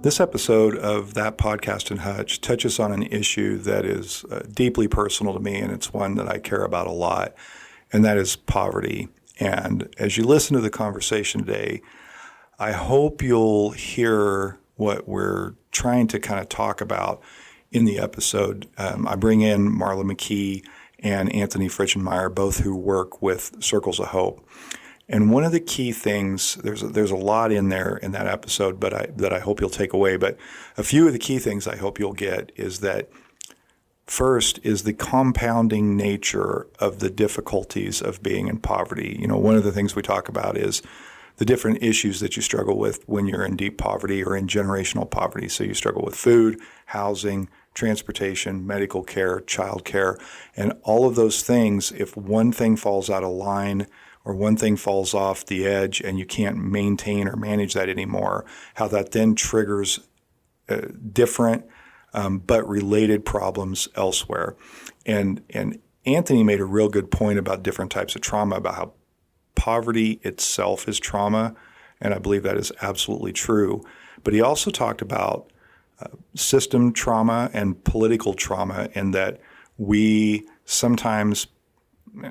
This episode of That Podcast in Hutch touches on an issue that is deeply personal to me, and it's one that I care about a lot, and that is poverty. And as you listen to the conversation today, I hope you'll hear what we're trying to kind of talk about in the episode. I bring in Marla McKee and Anthony Frischenmeyer, both who work with Circles of Hope. And one of the key things, there's a lot in there in that episode, that I hope you'll take away. But a few of the key things I hope you'll get is that first is the compounding nature of the difficulties of being in poverty. You know, one of the things we talk about is the different issues that you struggle with when you're in deep poverty or in generational poverty. So you struggle with food, housing, transportation, medical care, child care, and all of those things. If one thing falls out of line or one thing falls off the edge and you can't maintain or manage that anymore, how that then triggers different but related problems elsewhere. And Anthony made a real good point about different types of trauma, about how poverty itself is trauma, and I believe that is absolutely true. But he also talked about system trauma and political trauma, and that we sometimes,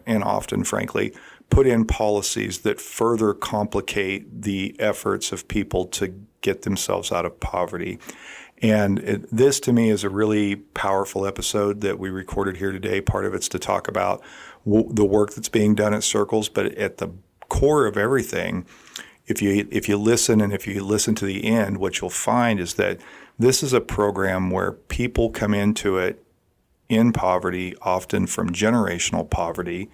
and often, frankly, put in policies that further complicate the efforts of people to get themselves out of poverty. And this, to me, is a really powerful episode that we recorded here today. Part of it's to talk about the work that's being done at Circles, but at the core of everything, if you listen to the end, what you'll find is that this is a program where people come into it in poverty, often from generational poverty,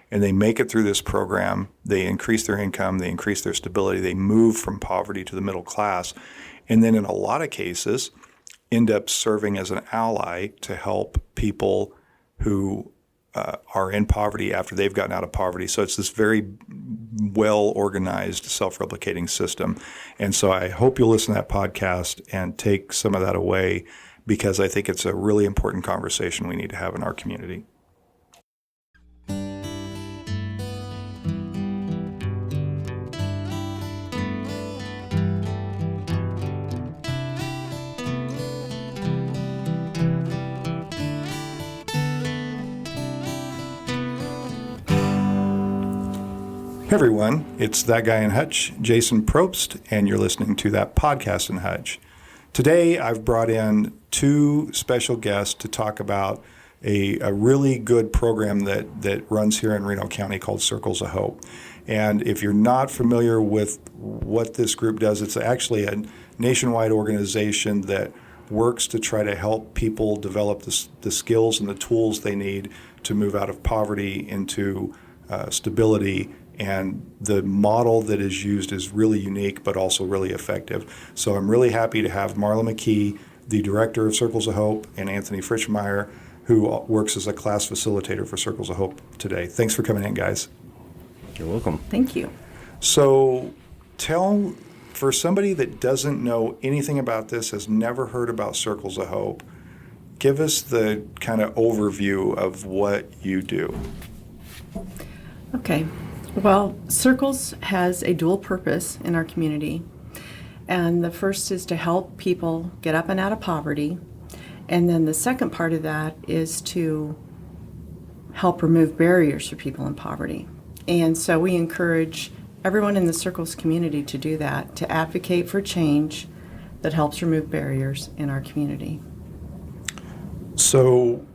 and they make it through this program. They increase their income, they increase their stability, they move from poverty to the middle class, and then in a lot of cases end up serving as an ally to help people who are in poverty after they've gotten out of poverty. So it's this very well-organized, self-replicating system. And so I hope you'll listen to that podcast and take some of that away, because I think it's a really important conversation we need to have in our community. Hey everyone, it's That Guy in Hutch, Jason Probst, and you're listening to That Podcast in Hutch. Today I've brought in two special guests to talk about a really good program that runs here in Reno County called Circles of Hope. And if you're not familiar with what this group does, it's actually a nationwide organization that works to try to help people develop the skills and the tools they need to move out of poverty into stability. And the model that is used is really unique, but also really effective. So I'm really happy to have Marla McKee, the director of Circles of Hope, and Anthony Frischenmeyer, who works as a class facilitator for Circles of Hope today. Thanks for coming in, guys. You're welcome. Thank you. So for somebody that doesn't know anything about this, has never heard about Circles of Hope, give us the kind of overview of what you do. Okay. Well, Circles has a dual purpose in our community. And the first is to help people get up and out of poverty. And then the second part of that is to help remove barriers for people in poverty. And so we encourage everyone in the Circles community to do that, to advocate for change that helps remove barriers in our community. So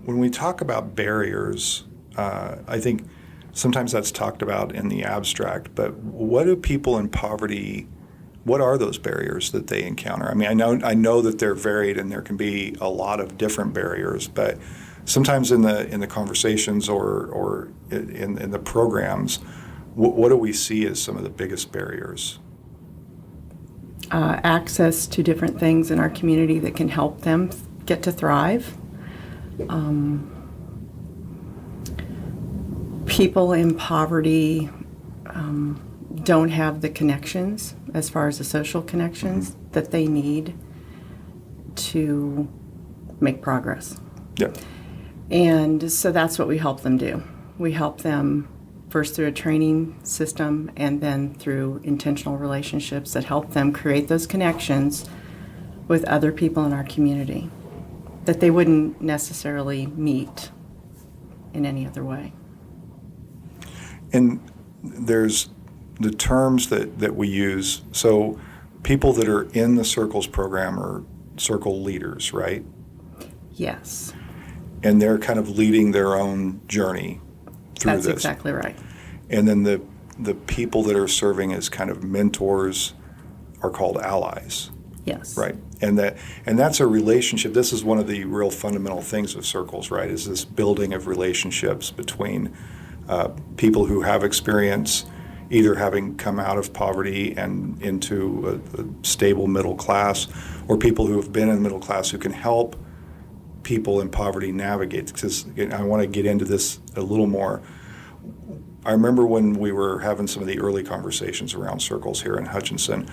when we talk about barriers, I think sometimes that's talked about in the abstract, but what do people in poverty, what are those barriers that they encounter? I mean, I know that they're varied and there can be a lot of different barriers, but sometimes in the conversations or in the programs, what do we see as some of the biggest barriers? Access to different things in our community that can help them get to thrive. People in poverty don't have the connections, as far as the social connections, that they need to make progress. Yeah. And so that's what we help them do. We help them first through a training system and then through intentional relationships that help them create those connections with other people in our community that they wouldn't necessarily meet in any other way. And there's the terms that we use. So people that are in the Circles program are circle leaders, right? Yes. And they're kind of leading their own journey through That's this. exactly right. And then the people that are serving as kind of mentors are called allies. Yes. Right. And that's a relationship. This is one of the real fundamental things of Circles, right, is this building of relationships between people who have experience, either having come out of poverty and into a stable middle class, or people who have been in the middle class who can help people in poverty navigate. Because I want to get into this a little more. I remember when we were having some of the early conversations around Circles here in Hutchinson,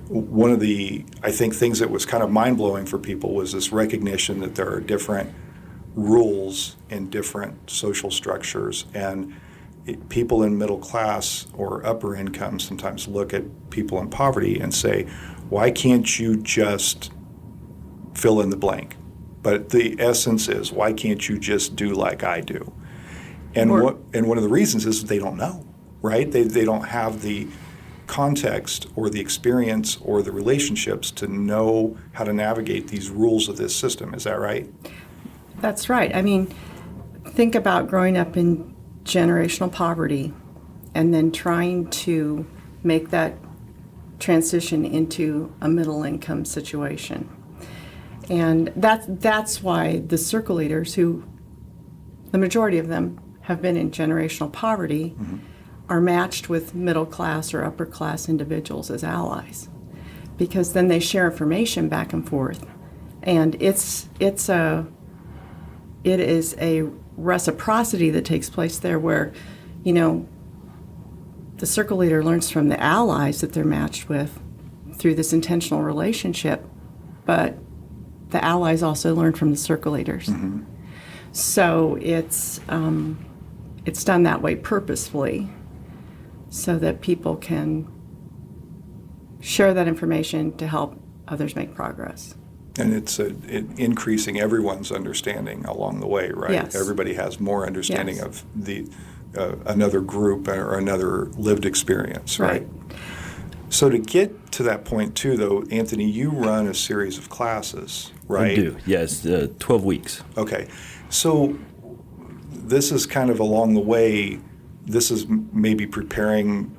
one of the, I think, things that was kind of mind-blowing for people was this recognition that there are different rules in different social structures, and people in middle class or upper income sometimes look at people in poverty and say, why can't you just fill in the blank? But the essence is, why can't you just do like I do? And one of the reasons is they don't know, right? They don't have the context or the experience or the relationships to know how to navigate these rules of this system. Is that right? That's right. I mean, think about growing up in generational poverty and then trying to make that transition into a middle income situation. And that's why the circle leaders, who the majority of them have been in generational poverty, are matched with middle class or upper class individuals as allies, because then they share information back and forth, and it is a reciprocity that takes place there, where the circle leader learns from the allies that they're matched with through this intentional relationship, but the allies also learn from the circle leaders. So it's done that way purposefully, so that people can share that information to help others make progress. And it's increasing everyone's understanding along the way, right? Yes. Everybody has more understanding Yes. of the another group or another lived experience, right? So to get to that point too, though, Anthony, you run a series of classes, right? I do, yes, 12 weeks. Okay. So this is kind of along the way, this is maybe preparing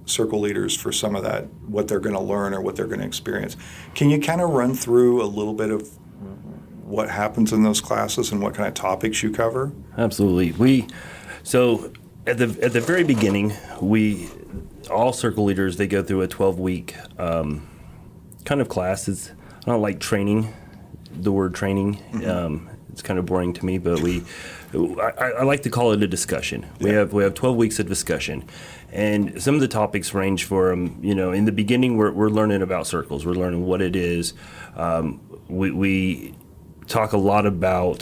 circle leaders for some of that, what they're going to learn or what they're going to experience. Can you kind of run through a little bit of what happens in those classes and what kind of topics you cover? Absolutely. So at the very beginning, all circle leaders, they go through a 12-week kind of class. I don't like training, the word training. It's kind of boring to me, but I like to call it a discussion. We have 12 weeks of discussion, and some of the topics range from, in the beginning we're learning about circles. We're learning what it is. We talk a lot about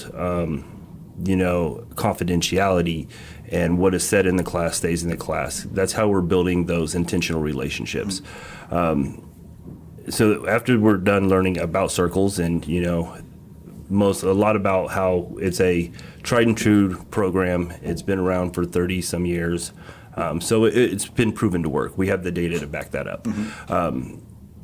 confidentiality, and what is said in the class stays in the class. That's how we're building those intentional relationships. So after we're done learning about circles and a lot about how it's a tried and true program. It's been around for 30 some years. So it's been proven to work. We have the data to back that up.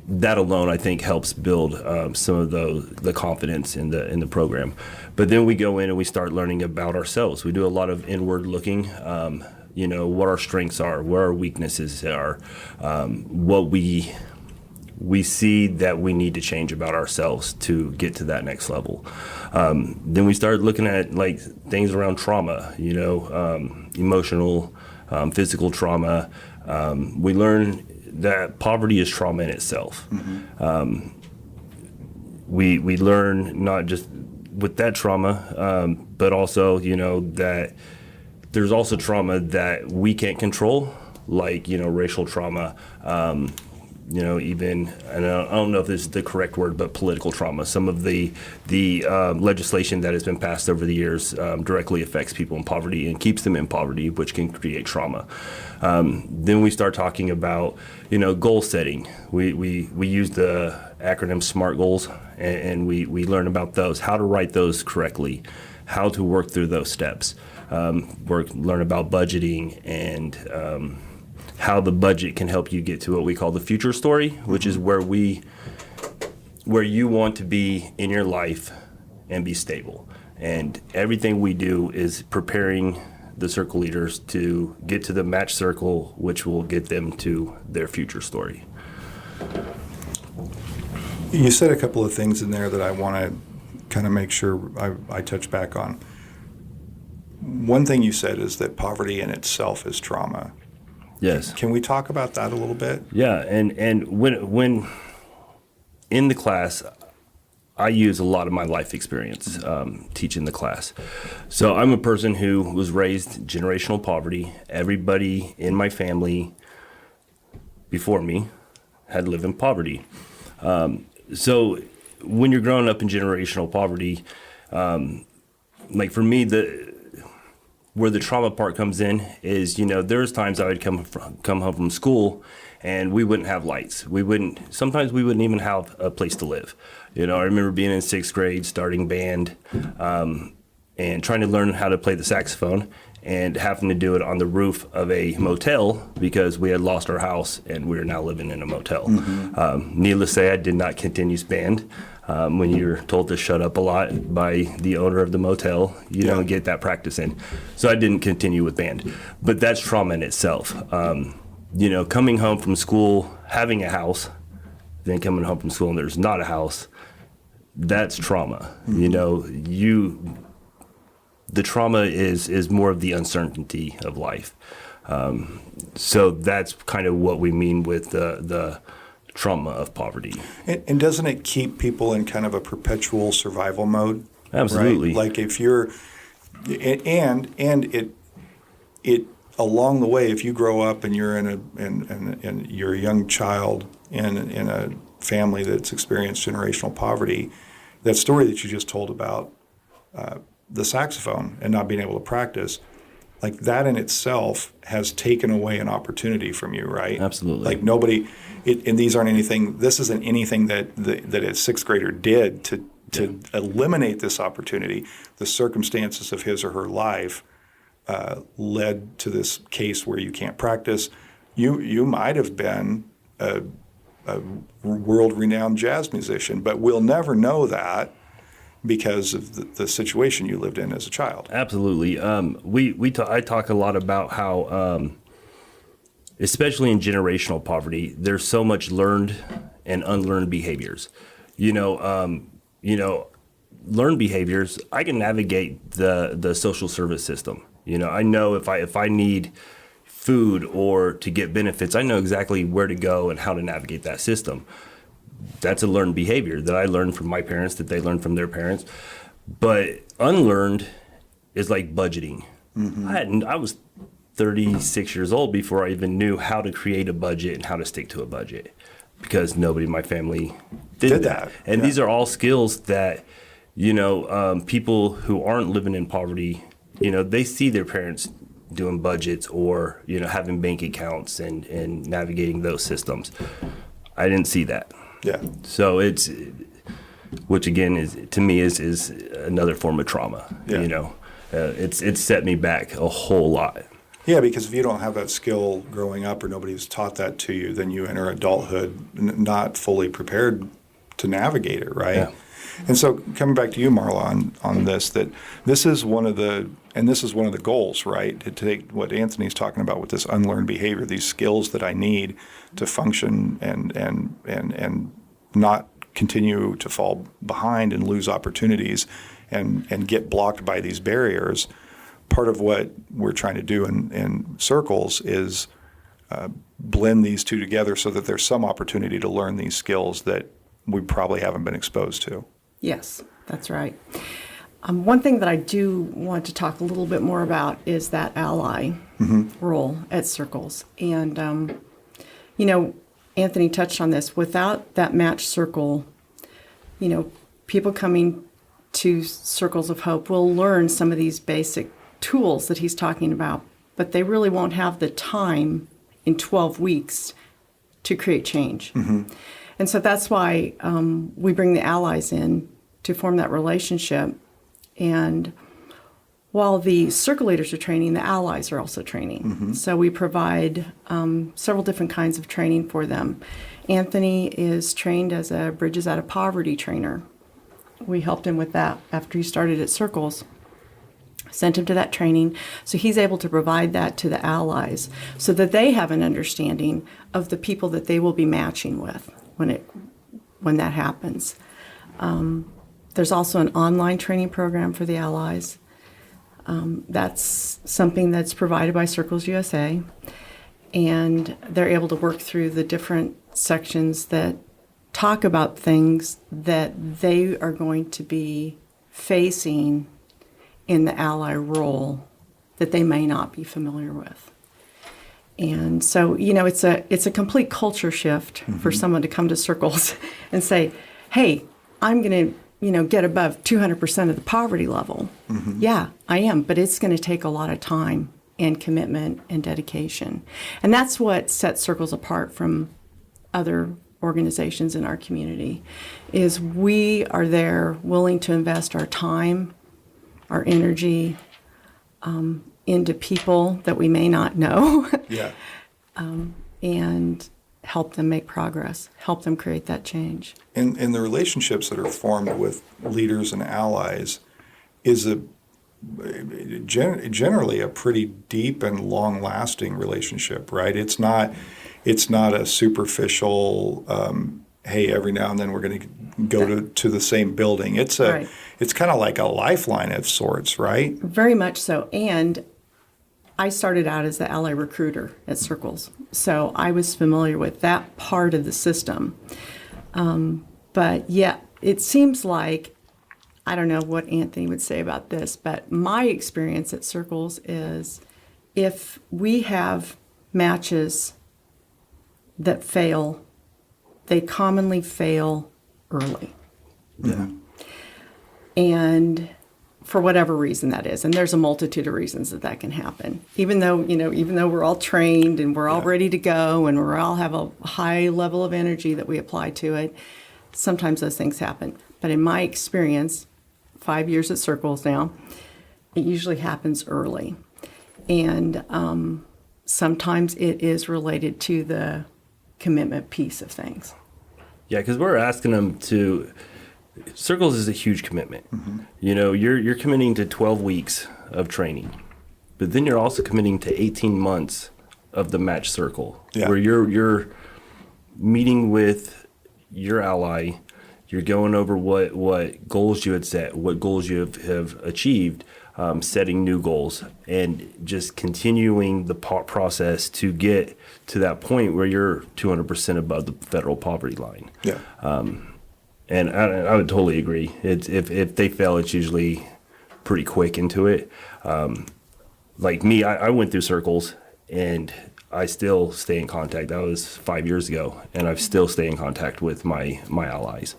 That alone, I think, helps build some of the confidence in the program. But then we go in and we start learning about ourselves. We do a lot of inward looking, what our strengths are, where our weaknesses are, what we see that we need to change about ourselves to get to that next level. Then we start looking at things around trauma, emotional, physical trauma. We learn that poverty is trauma in itself. We learn not just with that trauma, but also, that there's also trauma that we can't control, like, racial trauma, even, and I don't know if this is the correct word, but political trauma. Some of the legislation that has been passed over the years directly affects people in poverty and keeps them in poverty, which can create trauma. Then we start talking about, goal setting. We use the acronym SMART goals, and we learn about those, how to write those correctly, how to work through those steps, learn about budgeting and how the budget can help you get to what we call the future story, which is where you want to be in your life and be stable. And everything we do is preparing the circle leaders to get to the match circle, which will get them to their future story. You said a couple of things in there that I want to kind of make sure I touch back on. One thing you said is that poverty in itself is trauma. Yes. Can we talk about that a little bit? Yeah, and when in the class, I use a lot of my life experience teaching the class. So I'm a person who was raised generational poverty. Everybody in my family before me had lived in poverty. So when you're growing up in generational poverty, like for me, where the trauma part comes in is, there's times I would come home from school and we wouldn't have lights. Sometimes we wouldn't even have a place to live. I remember being in 6th grade, starting band, and trying to learn how to play the saxophone and having to do it on the roof of a motel because we had lost our house and we were now living in a motel. Mm-hmm. Needless to say, I did not continue band. When you're told to shut up a lot by the owner of the motel, you don't get that practice in. So I didn't continue with band. But that's trauma in itself. Coming home from school, having a house, then coming home from school and there's not a house, that's trauma. Mm-hmm. The trauma is more of the uncertainty of life. So that's kind of what we mean with the trauma of poverty. And doesn't it keep people in kind of a perpetual survival mode? Absolutely. Right? Like if you're, and it along the way, if you grow up and you're and you're a young child in a family that's experienced generational poverty, that story that you just told about the saxophone and not being able to practice, like that in itself has taken away an opportunity from you, right? Absolutely. Like nobody, and these aren't anything, this isn't anything that a 6th grader did to eliminate this opportunity. The circumstances of his or her life led to this case where you can't practice. You might have been a world-renowned jazz musician, but we'll never know that because of the situation you lived in as a child. Absolutely. I talk a lot about how, especially in generational poverty, there's so much learned and unlearned behaviors. Learned behaviors, I can navigate the social service system. I know if I need food or to get benefits, I know exactly where to go and how to navigate that system. That's a learned behavior that I learned from my parents, that they learned from their parents. But unlearned is like budgeting. Mm-hmm. I was 36 years old before I even knew how to create a budget and how to stick to a budget because nobody in my family did that. And these are all skills that, people who aren't living in poverty, they see their parents doing budgets or, having bank accounts and navigating those systems. I didn't see that. Yeah. So which again is to me is another form of trauma. Yeah. It's set me back a whole lot. Yeah, because if you don't have that skill growing up or nobody's taught that to you, then you enter adulthood not fully prepared to navigate it, right? Yeah. And so coming back to you, Marla, on this, that this is one of the goals, right? To take what Anthony's talking about with this unlearned behavior, these skills that I need to function and not continue to fall behind and lose opportunities and get blocked by these barriers. Part of what we're trying to do in circles is blend these two together so that there's some opportunity to learn these skills that we probably haven't been exposed to. Yes, that's right. One thing that I do want to talk a little bit more about is that ally role at circles. And, Anthony touched on this, without that match circle, people coming to Circles of Hope will learn some of these basic tools that he's talking about, but they really won't have the time in 12 weeks to create change. And so that's why we bring the allies in to form that relationship. And while the circle leaders are training, the allies are also training. So we provide several different kinds of training for them. Anthony is trained as a Bridges Out of Poverty trainer. We helped him with that after he started at Circles. Sent him to that training, so he's able to provide that to the allies so that they have an understanding of the people that they will be matching with when that happens. There's also an online training program for the allies. That's something that's provided by Circles USA, and they're able to work through the different sections that talk about things that they are going to be facing in the ally role that they may not be familiar with. And so, it's a complete culture shift for someone to come to Circles and say, hey, I'm going to, get above 200% of the poverty level. Yeah, I am, but it's going to take a lot of time and commitment and dedication. And that's what sets Circles apart from other organizations in our community, is we are there willing to invest our time, our energy into people that we may not know. Yeah. And help them make progress, help them create that change. And the relationships that are formed with leaders and allies is generally a pretty deep and long-lasting relationship, right? It's not a superficial, hey, every now and then we're going to go to the same building. It's Right. It's kind of like a lifeline of sorts, right? Very much so. And I started out as the ally recruiter at Circles, so I was familiar with that part of the system. But yeah, it seems like, I don't know what Anthony would say about this, but my experience at Circles is if we have matches that fail, they commonly fail early. Yeah. And for whatever reason that is, and there's a multitude of reasons that can happen. Even though we're all trained and we're all ready to go and we all have a high level of energy that we apply to it, sometimes those things happen. But in my experience, 5 years at Circles now, it usually happens early. And sometimes it is related to the commitment piece of things. Yeah, because we're asking them to. Circles is a huge commitment. You're committing to 12 weeks of training, but then you're also committing to 18 months of the match circle, where you're meeting with your ally, you're going over what goals you had set, what goals you have achieved, setting new goals, and just continuing the process to get to that point where you're 200% above the federal poverty line. Yeah. And I would totally agree. It's if they fail, it's usually pretty quick into it. Like me, I went through Circles, and I still stay in contact. That was 5 years ago, and I still stay in contact with my allies.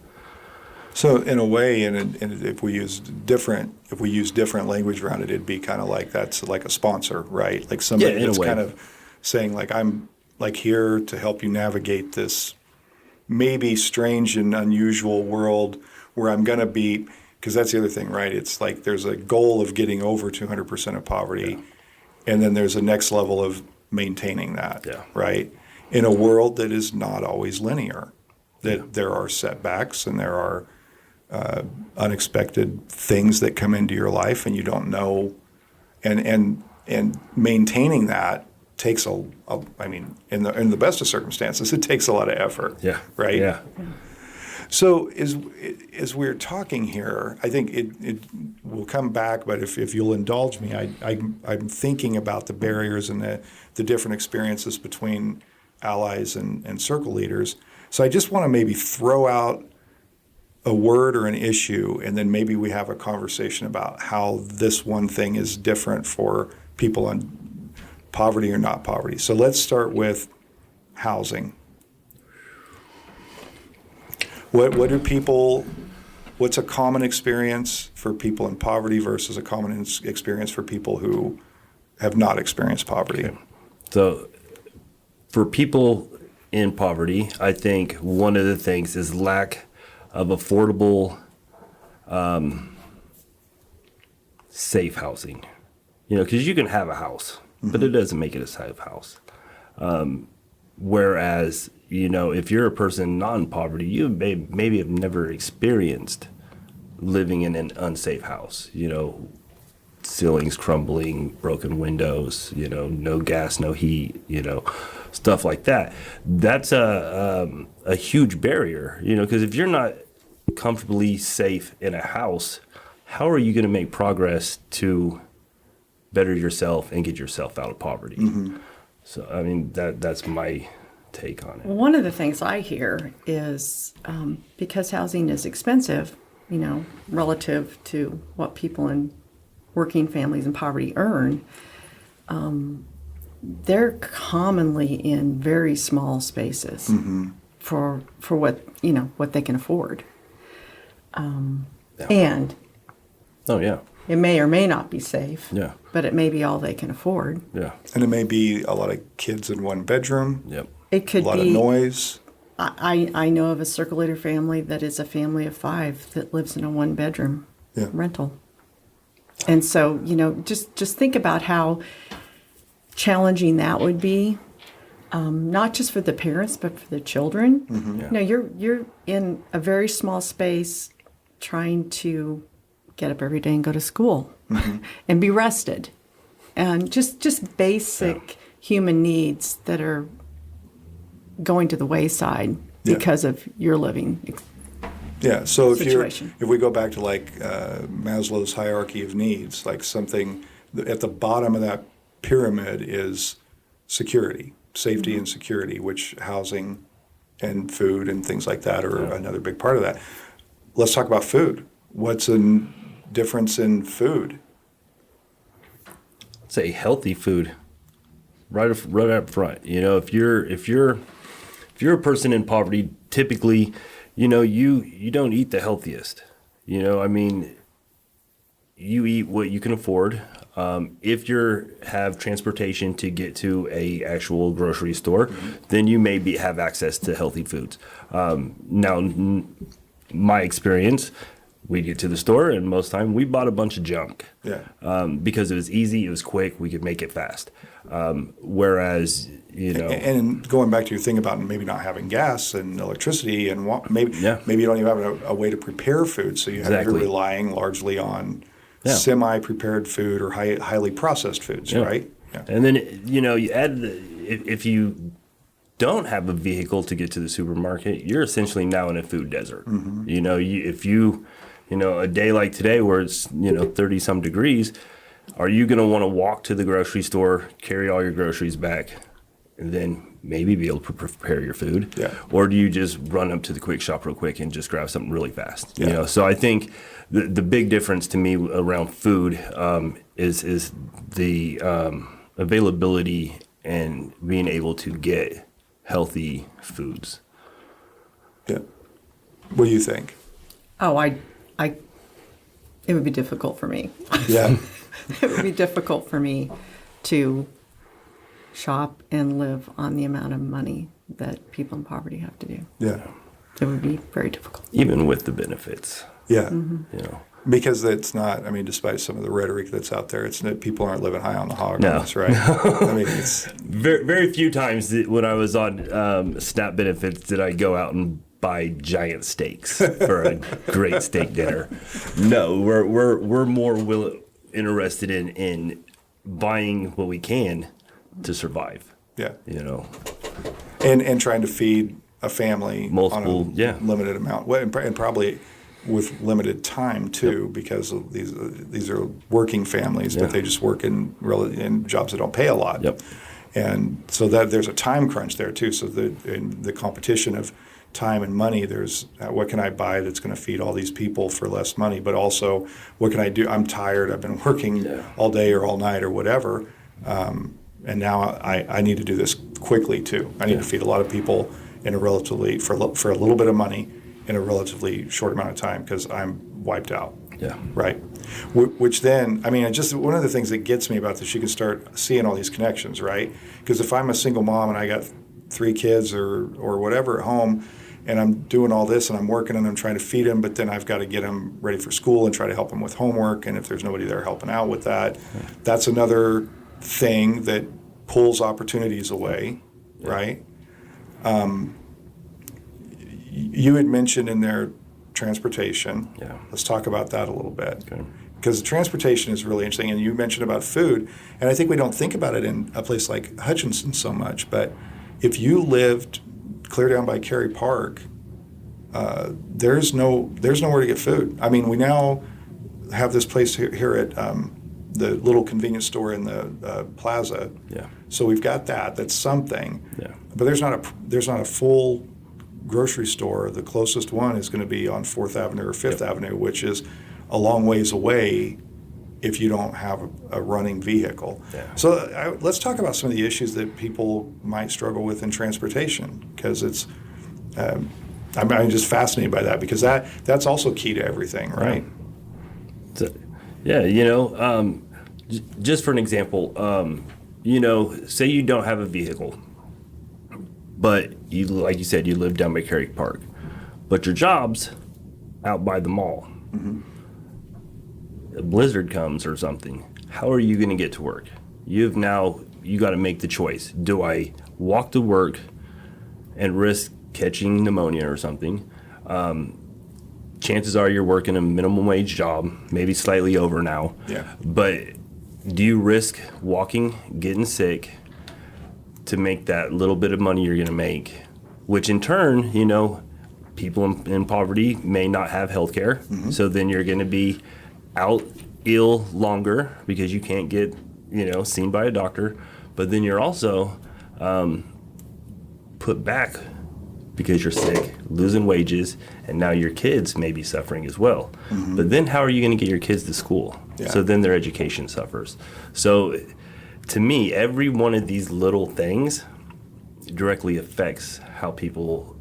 So in a way, and if we use different language around it, it'd be kind of like that's like a sponsor, right? Like somebody that's kind of saying like, I'm like here to help you navigate this maybe strange and unusual world where I'm going to be, because that's the other thing, right? It's like there's a goal of getting over 200% of poverty, and then there's a next level of maintaining that, right? In a world that is not always linear, that there are setbacks and there are unexpected things that come into your life and you don't know, and maintaining that takes I mean, in the best of circumstances, it takes a lot of effort. Yeah. Right. Yeah. So as we're talking here, I think it will come back. But if you'll indulge me, I'm thinking about the barriers and the different experiences between allies and circle leaders. So I just want to maybe throw out a word or an issue, and then maybe we have a conversation about how this one thing is different for people on poverty or not poverty. So let's start with housing. What do people? What's a common experience for people in poverty versus a common experience for people who have not experienced poverty? Okay. So, for people in poverty, I think one of the things is lack of affordable, safe housing. Because you can have a house, but it doesn't make it a safe house. Whereas, if you're a person not in poverty, you maybe have never experienced living in an unsafe house. Ceilings crumbling, broken windows, no gas, no heat, stuff like that. That's a huge barrier, because if you're not comfortably safe in a house, how are you going to make progress to better yourself and get yourself out of poverty? Mm-hmm. So, I mean, that's my take on it. One of the things I hear is because housing is expensive, relative to what people in working families in poverty earn, they're commonly in very small spaces for what what they can afford. And oh yeah, it may or may not be safe. Yeah. But it may be all they can afford. Yeah. And it may be a lot of kids in one bedroom. Yep. It could a lot be of noise. I know of a circulator family that is a family of 5 that lives in a 1-bedroom rental. And so, just think about how challenging that would be, not just for the parents, but for the children. Mm-hmm. Yeah. You're in a very small space trying to get up every day and go to school and be rested. And just basic human needs that are going to the wayside because of your living So situation. if we go back to Maslow's hierarchy of needs, like something at the bottom of that pyramid is security, safety and security, which housing and food and things like that are another big part of that. Let's talk about food. What's a difference in food? Say healthy food, right up front. If you're a person in poverty, typically, you don't eat the healthiest. I mean, you eat what you can afford. If you have transportation to get to a actual grocery store, then you may have access to healthy foods. Now, my experience, we get to the store, and most of the time we bought a bunch of junk. Because it was easy, it was quick, we could make it fast. Whereas, And going back to your thing about maybe not having gas and electricity, and maybe you don't even have a way to prepare food, so you're relying largely on semi-prepared food or highly processed foods, right? Yeah. And then, you add if you don't have a vehicle to get to the supermarket, you're essentially now in a food desert. If you a day like today where it's 30 some degrees, are you going to want to walk to the grocery store, carry all your groceries back, and then maybe be able to prepare your food? Or do you just run up to the quick shop real quick and just grab something really fast? So I think the big difference to me around food is the availability and being able to get healthy foods. What do you think? It would be difficult for me. Yeah. It would be difficult for me to shop and live on the amount of money that people in poverty have to do. Yeah. It would be very difficult. Even with the benefits. Yeah. Because it's not, despite some of the rhetoric that's out there, it's people aren't living high on the hog on this, right? It's very, very few times when I was on SNAP benefits did I go out and buy giant steaks for a great steak dinner. No, we're more interested in buying what we can to survive. Yeah. And trying to feed a family multiple on a limited amount, and probably with limited time too, because of these are working families, but they just work in jobs that don't pay a lot. And so that there's a time crunch there too. So in the competition of time and money, there's what can I buy that's going to feed all these people for less money, but also what can I do? I'm tired. I've been working all day or all night or whatever, and now I need to do this quickly too. I need to feed a lot of people in a relatively for a little bit of money in a relatively short amount of time because I'm wiped out. Yeah. Right. Which then, I mean, just one of the things that gets me about this, you can start seeing all these connections, right? Because if I'm a single mom and I got 3 kids or whatever at home, and I'm doing all this and I'm working and I'm trying to feed them, but then I've got to get them ready for school and try to help them with homework. And if there's nobody there helping out with that, that's another thing that pulls opportunities away, right? You had mentioned in there transportation. Yeah. Let's talk about that a little bit. Okay. Because transportation is really interesting. And you mentioned about food. And I think we don't think about it in a place like Hutchinson so much. But if you lived clear down by Cary Park, there's nowhere to get food. I mean, we now have this place here at the little convenience store in the plaza. Yeah. So we've got that. That's something. Yeah. But there's not a full grocery store. The closest one is going to be on 4th Avenue or 5th Avenue, which is a long ways away if you don't have a running vehicle. Yeah. So let's talk about some of the issues that people might struggle with in transportation, because it's I'm just fascinated by that, because that's also key to everything, right? So, yeah, just for an example, say you don't have a vehicle, but you, like you said, you live down by Cary Park, but your job's out by the mall. Mm-hmm. A blizzard comes or something. How are you going to get to work? You got to make the choice. Do I walk to work and risk catching pneumonia or something? Chances are you're working a minimum wage job, maybe slightly over now. Yeah. But do you risk walking, getting sick to make that little bit of money you're going to make? Which in turn, people in poverty may not have health care. Mm-hmm. So then you're going to be out ill longer because you can't get, seen by a doctor. But then you're also put back because you're sick, losing wages, and now your kids may be suffering as well. Mm-hmm. But then how are you going to get your kids to school? Yeah. So then their education suffers. So to me, every one of these little things directly affects how people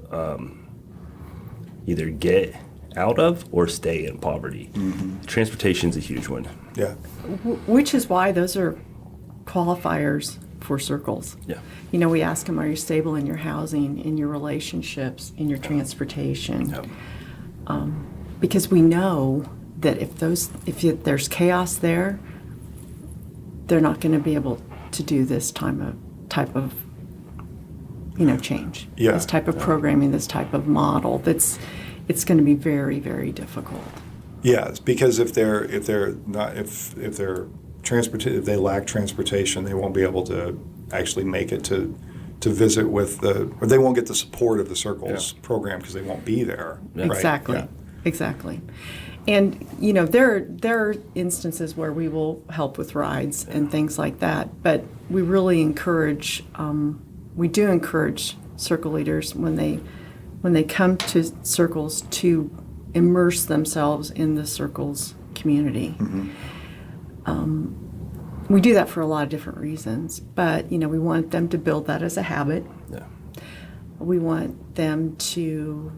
either get out of or stay in poverty. Mm-hmm. Transportation's a huge one. Yeah. Which is why those are qualifiers for circles. Yeah. We ask them, are you stable in your housing, in your relationships, in your transportation? Yeah. Because we know that if there's chaos there, they're not going to be able to do this type of change. Yeah. This type of programming, this type of model. It's going to be very, very difficult. Yeah, because if they lack transportation, they won't be able to actually make it to visit or they won't get the support of the Circles program because they won't be there. Yeah. Right? Exactly. Yeah. Exactly. And there are instances where we will help with rides and things like that, but we really encourage circle leaders when they come to Circles to immerse themselves in the Circles community. Mm-hmm. We do that for a lot of different reasons, but we want them to build that as a habit. Yeah. We want them to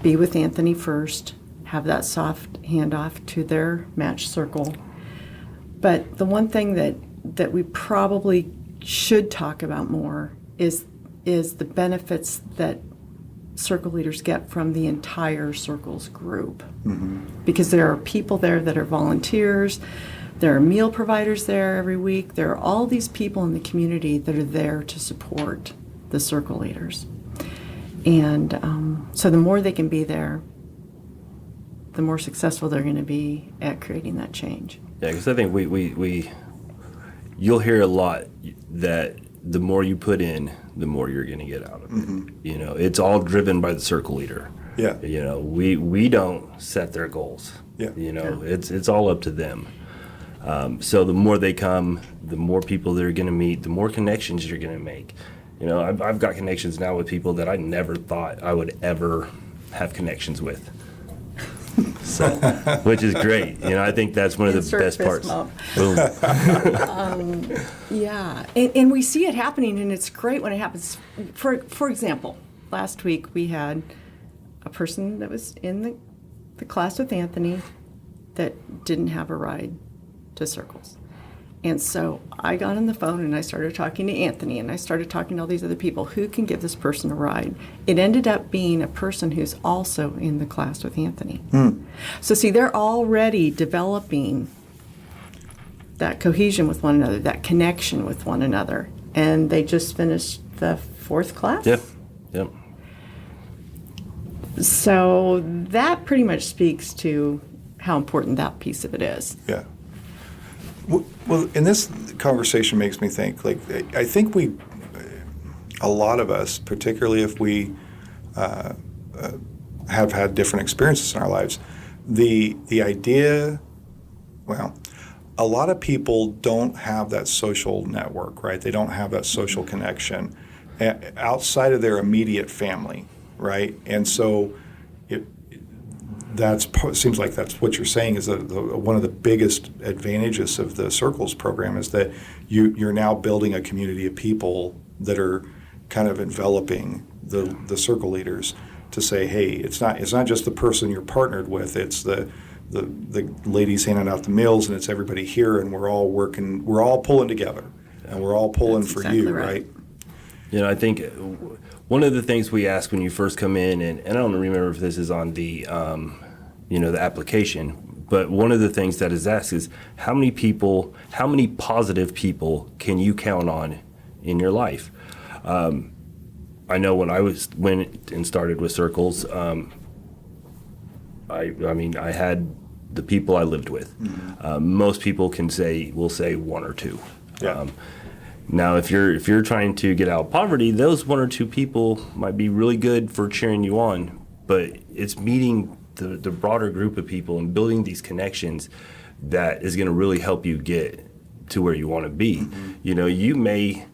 be with Anthony first, have that soft handoff to their match circle. But the one thing that we probably should talk about more is the benefits that circle leaders get from the entire Circles group. Mm-hmm. Because there are people there that are volunteers, there are meal providers there every week, there are all these people in the community that are there to support the circle leaders. And so the more they can be there, the more successful they're going to be at creating that change. Yeah, because I think you'll hear a lot that the more you put in, the more you're going to get out of it. Mm-hmm. It's all driven by the circle leader. Yeah. We don't set their goals. Yeah. It's all up to them. So the more they come, the more people they're going to meet, the more connections you're going to make. I've got connections now with people that I never thought I would ever have connections with. So, which is great. I think that's one of the best parts. Boom. Yeah, and we see it happening, and it's great when it happens. For example, last week we had a person that was in the class with Anthony that didn't have a ride to Circles. And so I got on the phone and I started talking to Anthony and I started talking to all these other people. Who can give this person a ride? It ended up being a person who's also in the class with Anthony. So see, they're already developing that cohesion with one another, that connection with one another. And they just finished the 4th class. Yep. So that pretty much speaks to how important that piece of it is. Yeah. Well, and this conversation makes me think, like, I think a lot of us, particularly if we have had different experiences in our lives, the idea, well, a lot of people don't have that social network, right? They don't have that social connection outside of their immediate family, right? And so seems like that's what you're saying is that one of the biggest advantages of the Circles program is that you're now building a community of people that are kind of enveloping the circle leaders to say, hey, it's not just the person you're partnered with, it's the ladies handing out the meals, and it's everybody here, and we're all pulling together, and we're all pulling That's for exactly you, right? I think one of the things we ask when you first come in, and I don't remember if this is on the the application, but one of the things that is asked is how many positive people can you count on in your life? I know when I went and started with Circles, I had the people I lived with. Most people will say 1 or 2. Yeah. Now, if you're trying to get out of poverty, those 1 or 2 people might be really good for cheering you on, but it's meeting the broader group of people and building these connections that is going to really help you get to where you want to be. You may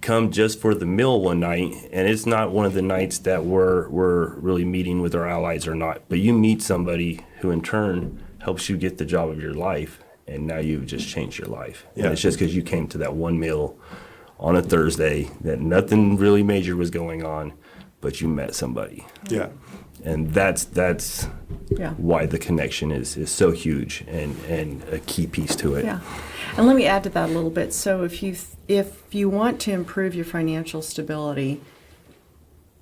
come just for the meal one night, and it's not one of the nights that we're really meeting with our allies or not, but you meet somebody who in turn helps you get the job of your life, and now you've just changed your life. Yeah. And it's just because you came to that one meal on a Thursday that nothing really major was going on, but you met somebody. Yeah. And that's Yeah. why the connection is so huge and a key piece to it. Yeah. And let me add to that a little bit. So if you want to improve your financial stability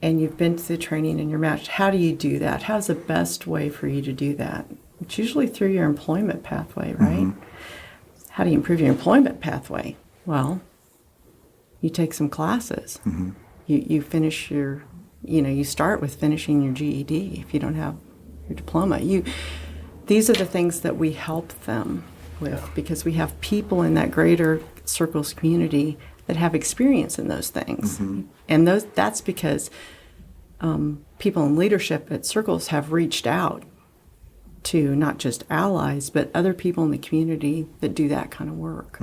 and you've been to the training and you're matched, how do you do that? How's the best way for you to do that? It's usually through your employment pathway, right? How do you improve your employment pathway? Well, you take some classes. You finish you start with finishing your GED if you don't have your diploma. These are the things that we help them with because we have people in that greater Circles community that have experience in those things. And that's because people in leadership at Circles have reached out to not just allies, but other people in the community that do that kind of work.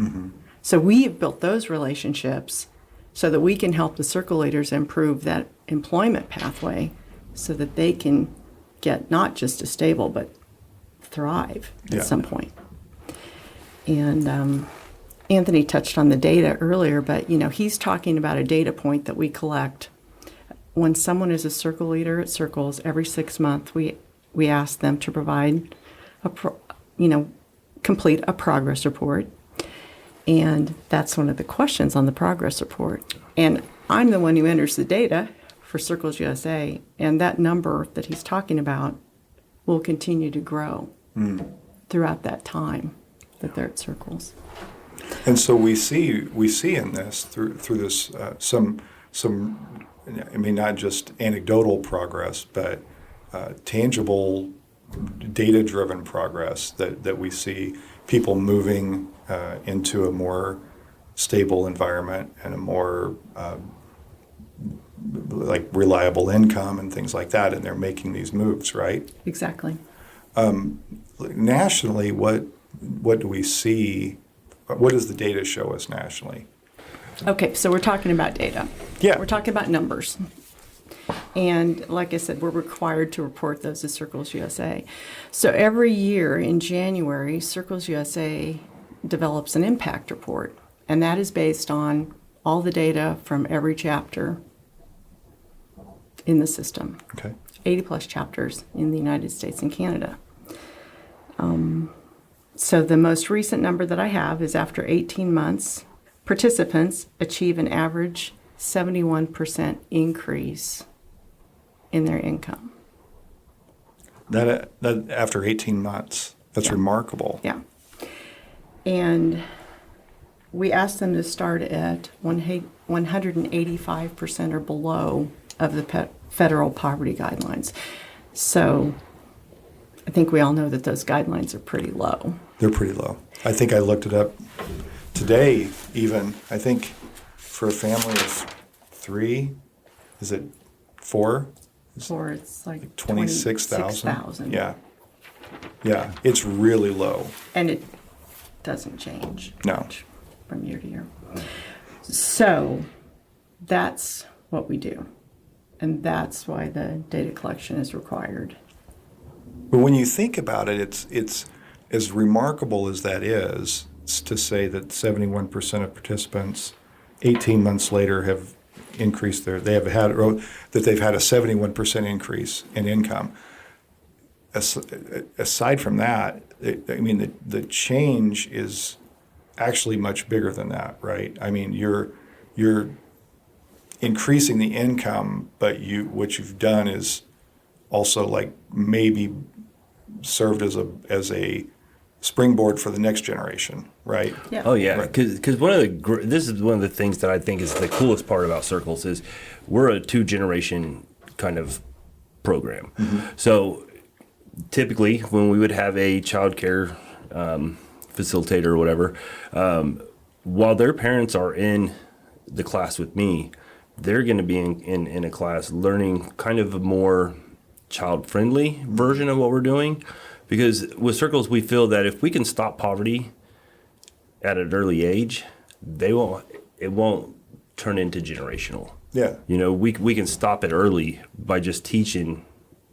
So we have built those relationships so that we can help the circle leaders improve that employment pathway so that they can get not just a stable, but thrive at some point. And Anthony touched on the data earlier, but he's talking about a data point that we collect. When someone is a circle leader at Circles, every 6 months we ask them to provide complete a progress report. And that's one of the questions on the progress report. And I'm the one who enters the data for Circles USA, and that number that he's talking about will continue to grow throughout that time that they're at Circles. And so we see in this through this some not just anecdotal progress, but tangible, data-driven progress that we see people moving into a more stable environment and a more reliable income and things like that, and they're making these moves, right? Exactly. Nationally, what do we see? What does the data show us nationally? Okay, so we're talking about data. Yeah. We're talking about numbers. And like I said, we're required to report those to Circles USA. So every year in January, Circles USA develops an impact report, and that is based on all the data from every chapter in the system. Okay. 80 plus chapters in the United States and Canada. So the most recent number that I have is after 18 months, participants achieve an average 71% increase in their income. That after 18 months, that's remarkable. Yeah. And we asked them to start at 185% or below of the federal poverty guidelines. So I think we all know that those guidelines are pretty low. They're pretty low. I think I looked it up today even. I think for a family of 3, is it 4? Or it's like 26,000. Yeah. Yeah, it's really low. And it doesn't change No. much from year to year. So that's what we do. And that's why the data collection is required. But when you think about it, it's as remarkable as that is, it's to say that 71% of participants 18 months later have increased they've had a 71% increase in income. Aside from that, I mean, the change is actually much bigger than that, right? I mean, you're increasing the income, but what you've done is also like maybe served as a springboard for the next generation, right? Yeah. Oh yeah, because this is one of the things that I think is the coolest part about Circles is we're a 2-generation kind of program. Mm-hmm. So typically, when we would have a child care facilitator or whatever, while their parents are in the class with me, they're going to be in a class learning kind of a more child-friendly version of what we're doing. Because with Circles, we feel that if we can stop poverty at an early age, it won't turn into generational. Yeah. You know, we can stop it early by just teaching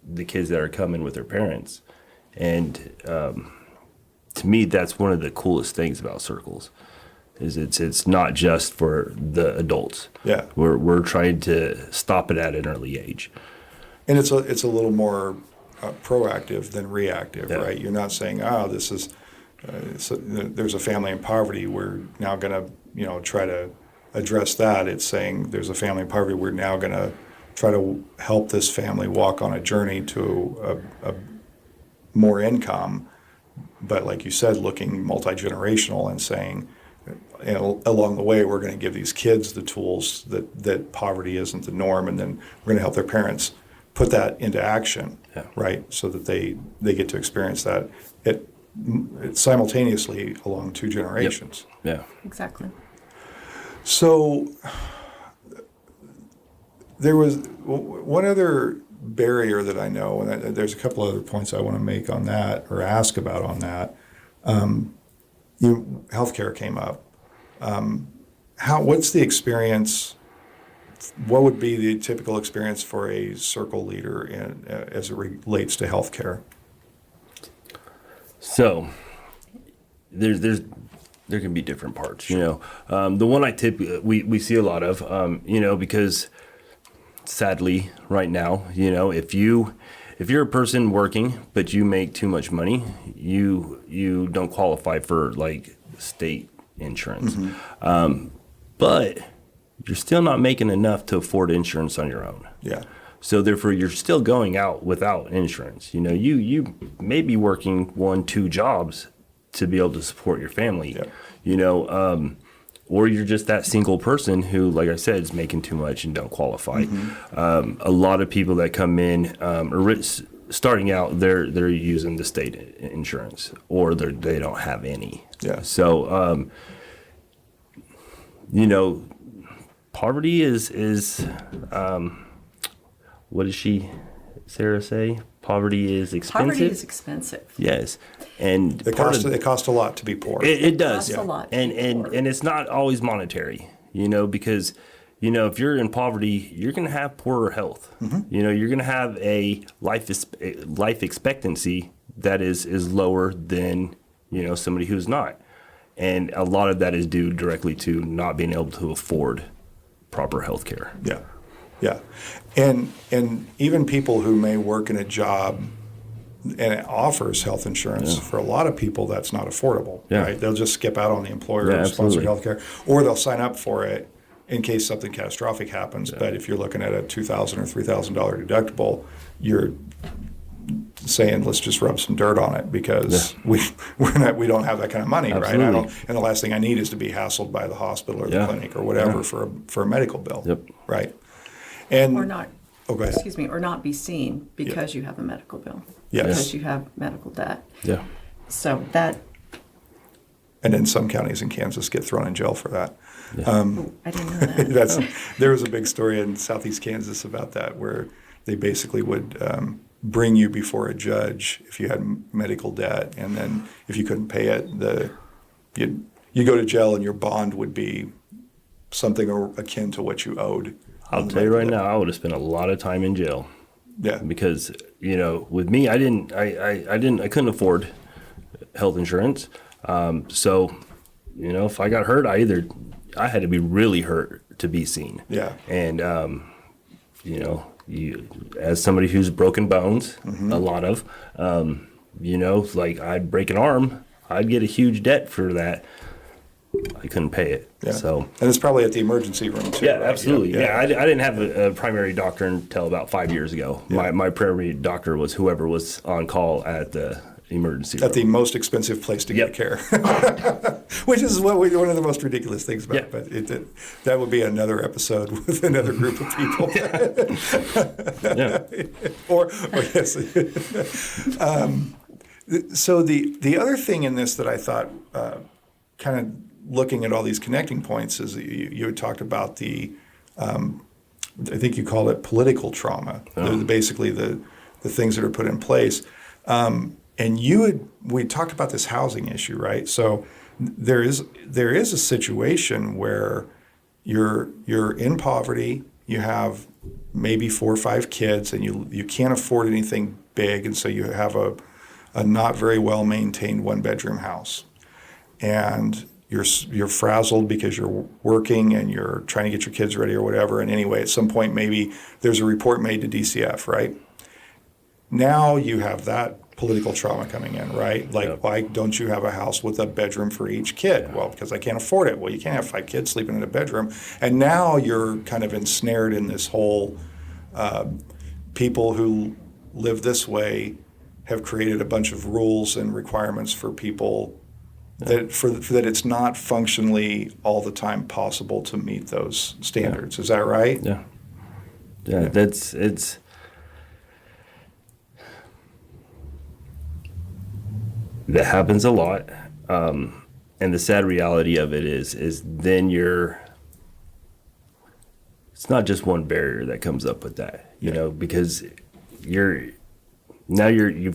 the kids that are coming with their parents. And to me, that's one of the coolest things about Circles, is it's not just for the adults. Yeah. We're trying to stop it at an early age. And it's a little more proactive than reactive, Yeah. right? You're not saying, this is there's a family in poverty. We're now going to try to address that. It's saying there's a family in poverty. We're now going to try to help this family walk on a journey to a more income, but like you said, looking multi-generational and saying, along the way, we're going to give these kids the tools that poverty isn't the norm, and then we're going to help their parents put that into action, Yeah. right? So that they get to experience that it simultaneously along 2 generations. Yep. Yeah. Exactly. So there was one other barrier that I know, and there's a couple other points I want to make on that or ask about on that. Healthcare came up. What's the experience? What would be the typical experience for a circle leader as it relates to healthcare? So there can be different parts, the one I we see a lot of, because sadly right now, if you're a person working, but you make too much money, you don't qualify for like state insurance. Mm-hmm. But you're still not making enough to afford insurance on your own. Yeah. So therefore, you're still going out without insurance. You may be working 1-2 jobs to be able to support your family. Yeah. Or you're just that single person who, like I said, is making too much and don't qualify. Mm-hmm. A lot of people that come in starting out, they're using the state insurance, or they don't have any. Yeah. So poverty is what does Sarah say? Poverty is expensive. Poverty is expensive. Yes, and it costs a lot to be poor. It does. It costs a lot. And it's not always monetary, because if you're in poverty, you're going to have poorer health. Mm-hmm. You're going to have a life expectancy that is lower than somebody who's not. And a lot of that is due directly to not being able to afford proper health care. Yeah. Yeah, and even people who may work in a job and it offers health insurance, for a lot of people that's not affordable. Yeah. Right? They'll just skip out on the employer Yeah, sponsored absolutely. health care, or they'll sign up for it in case something catastrophic happens. But if you're looking at a $2,000 or $3,000 deductible, you're saying let's just rub some dirt on it because we don't have that kind of money, Absolutely. right? And the last thing I need is to be hassled by the hospital or the clinic or whatever for a medical bill, right? And Or not, oh, go ahead. excuse me, or not be seen because you have a medical bill. Yes. Because you have medical debt. Yeah. So that, And then some counties in Kansas get thrown in jail for that. I didn't know that. There was a big story in southeast Kansas about that where they basically would bring you before a judge if you had medical debt, and then if you couldn't pay it, you go to jail and your bond would be something akin to what you owed. I'll tell you right now, I would have spent a lot of time in jail. Yeah. Because, with me, I couldn't afford health insurance. So, if I got hurt, I had to be really hurt to be seen. Yeah. And, as somebody who's broken bones, a lot of, like I'd break an arm, I'd get a huge debt for that. I couldn't pay it. Yeah. So. And it's probably at the emergency room too. Yeah, right? absolutely. Yeah, I didn't have a primary doctor until about 5 years ago. Yeah. My primary doctor was whoever was on call at the emergency room. At the most expensive place to get care, which is one of the most ridiculous things about it. But that would be another episode with another group of people. or yes. So the other thing in this that I thought kind of looking at all these connecting points is that you had talked about I think you called it political trauma, basically the things that are put in place. And we talked about this housing issue, right? So there is a situation where you're in poverty, you have maybe 4 or 5 kids, and you can't afford anything big, and so you have a not very well maintained 1-bedroom house, and you're frazzled because you're working and you're trying to get your kids ready or whatever. And anyway, at some point maybe there's a report made to DCF, right? Now you have that political trauma coming in, right? Like, why don't you have a house with a bedroom for each kid? Yeah. Well, because I can't afford it. Well, you can't have 5 kids sleeping in a bedroom. And now you're kind of ensnared in this whole people who live this way have created a bunch of rules and requirements for people that it's not functionally all the time possible to meet those standards. Is that right? Yeah. Yeah, it's that happens a lot. And the sad reality of it is then it's not just one barrier that comes up with that, because you've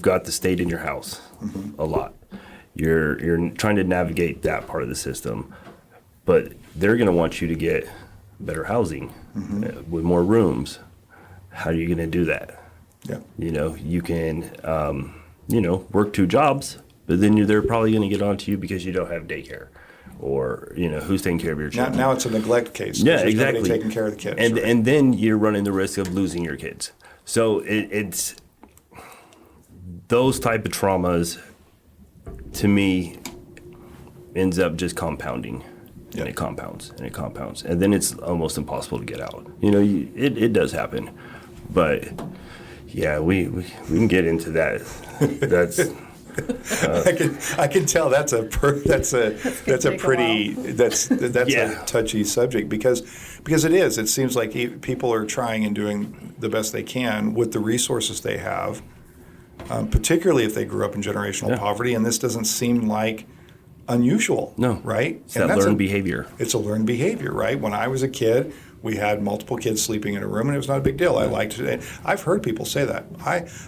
got the state in your house a lot. You're trying to navigate that part of the system, but they're going to want you to get better housing with more rooms. How are you going to do that? Yeah. You can, work 2 jobs, but then they're probably going to get onto you because you don't have daycare, or who's taking care of your children. Now it's a neglect case. Yeah, there's exactly. nobody taking care of the kids. And right? and then you're running the risk of losing your kids. So it's those type of traumas, to me, ends up just compounding. Yeah. And it compounds, and then it's almost impossible to get out. It does happen, but yeah, we can get into that. That's I can tell that's a touchy subject because it is. It seems like people are trying and doing the best they can with the resources they have, particularly if they grew up in generational poverty, and this doesn't seem like unusual. No. Right? It's that learned behavior. It's a learned behavior, right? When I was a kid, we had multiple kids sleeping in a room, and it was not a big deal. I liked it. I've heard people say that.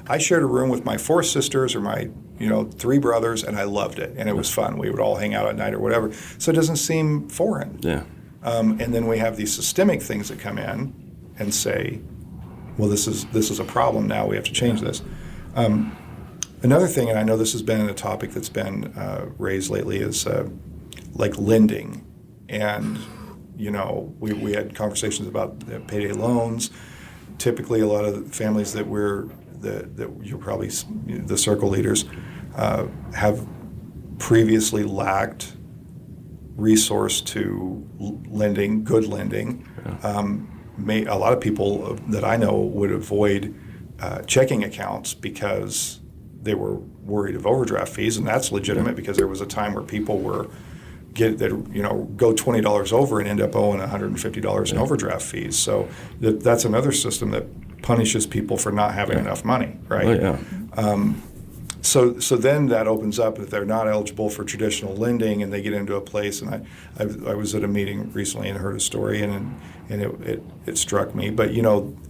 I shared a room with my 4 sisters or my 3 brothers, and I loved it, and it was fun. We would all hang out at night or whatever. So it doesn't seem foreign. Yeah. And then we have these systemic things that come in and say, well, this is a problem now. We have to change this. Another thing, and I know this has been a topic that's been raised lately, is like lending. And, we had conversations about payday loans. Typically, a lot of the families that you're probably the circle leaders have previously lacked resource to lending, good lending. A lot of people that I know would avoid checking accounts because they were worried of overdraft fees, and that's legitimate because there was a time where people were go $20 over and end up owing $150 in overdraft fees. So that's another system that punishes people for not having enough money, right? Oh, yeah. So then that opens up if they're not eligible for traditional lending and they get into a place. And I was at a meeting recently and heard a story and it struck me. But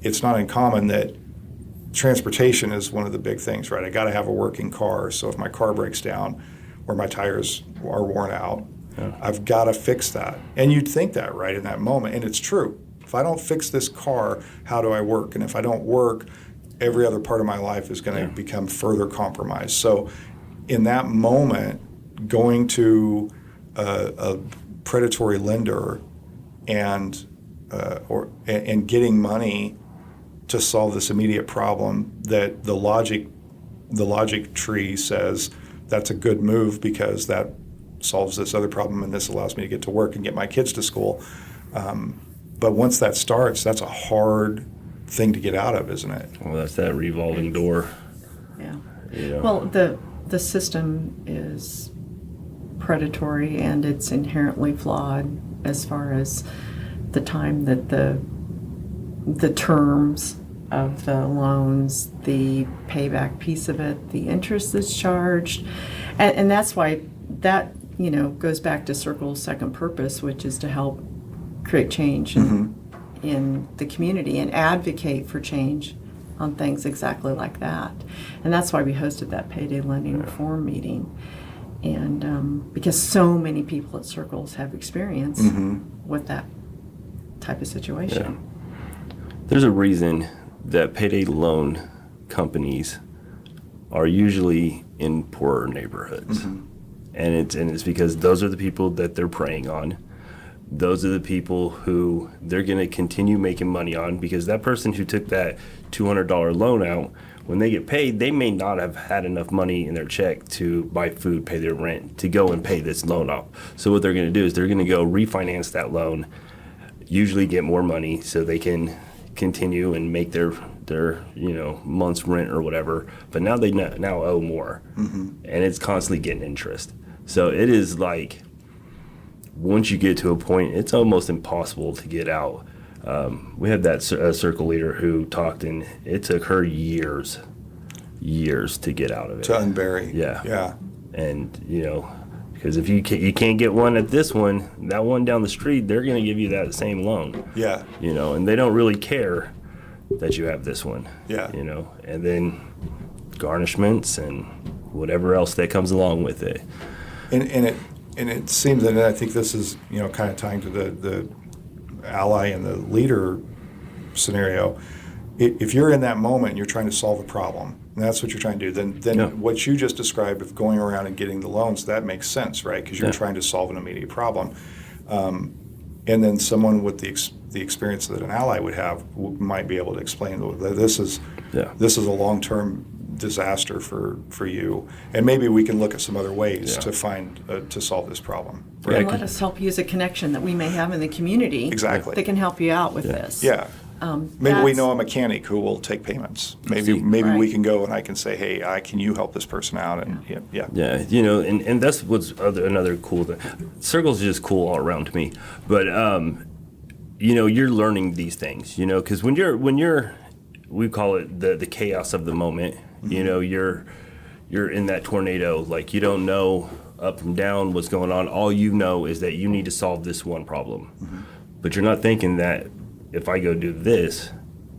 it's not uncommon that transportation is one of the big things, right? I got to have a working car. So if my car breaks down or my tires are worn out, I've got to fix that. And you'd think that, right, in that moment. And it's true. If I don't fix this car, how do I work? And if I don't work, every other part of my life is going to become further compromised. So in that moment, going to a predatory lender and getting money to solve this immediate problem, that the logic tree says that's a good move because that solves this other problem and this allows me to get to work and get my kids to school. But once that starts, that's a hard thing to get out of, isn't it? Well, that's that revolving door. Yeah. Well, the system is predatory and it's inherently flawed as far as the time that the terms of the loans, the payback piece of it, the interest that's charged, and that's why that goes back to Circle's second purpose, which is to help create change in the community and advocate for change on things exactly like that. And that's why we hosted that payday lending reform meeting. And because so many people at Circles have experience with that type of situation. Yeah. There's a reason that payday loan companies are usually in poorer neighborhoods. And it's because those are the people that they're preying on. Those are the people who they're going to continue making money on, because that person who took that $200 loan out, when they get paid, they may not have had enough money in their check to buy food, pay their rent, to go and pay this loan off. So what they're going to do is they're going to go refinance that loan, usually get more money so they can continue and make their month's rent or whatever. But now they now owe more, and it's constantly getting interest. So it is like, once you get to a point, it's almost impossible to get out. We had that circle leader who talked, and it took her years to get out of it. To unbury. Yeah. And, because if you can't get one at this one, that one down the street, they're going to give you that same loan. Yeah. And they don't really care that you have this one. Yeah. And then garnishments and whatever else that comes along with it. And it seems, and I think this is, kind of tying to the ally and the leader scenario. If you're in that moment and you're trying to solve a problem, and that's what you're trying to do, then what you just described of going around and getting the loans, that makes sense, right? Because you're trying to solve an immediate problem. And then someone with the experience that an ally would have might be able to explain that this is a long-term disaster for you, and maybe we can look at some other ways to find to solve this problem. Right? And let us help use a connection that we may have in the community. Exactly. That can help you out with this. Yeah. Maybe we know a mechanic who will take payments. Maybe we can go and I can say, hey, can you help this person out? And and that's what's another cool thing. Circles are just cool all around to me, but you're learning these things, because when you're we call it the chaos of the moment. You're in that tornado, like you don't know up from down what's going on. All you know is that you need to solve this one problem, but you're not thinking that if I go do this,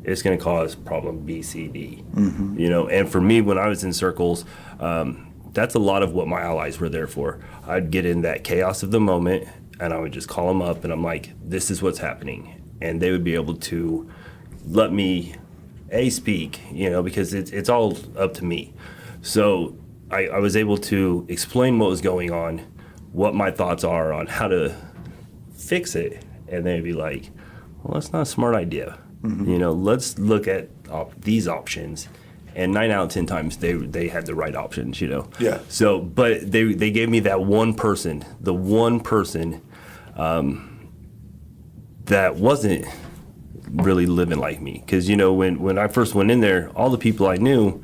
it's going to cause problem B, C, D. And for me, when I was in Circles, that's a lot of what my allies were there for. I'd get in that chaos of the moment, and I would just call them up, and I'm like, this is what's happening, and they would be able to let me speak, because it's all up to me. So I was able to explain what was going on, what my thoughts are on how to fix it, and they'd be like, well, that's not a smart idea. Let's look at these options. And 9 out of 10 times they had the right options, Yeah. So, but they gave me that one person, that wasn't really living like me. Because, when I first went in there, all the people I knew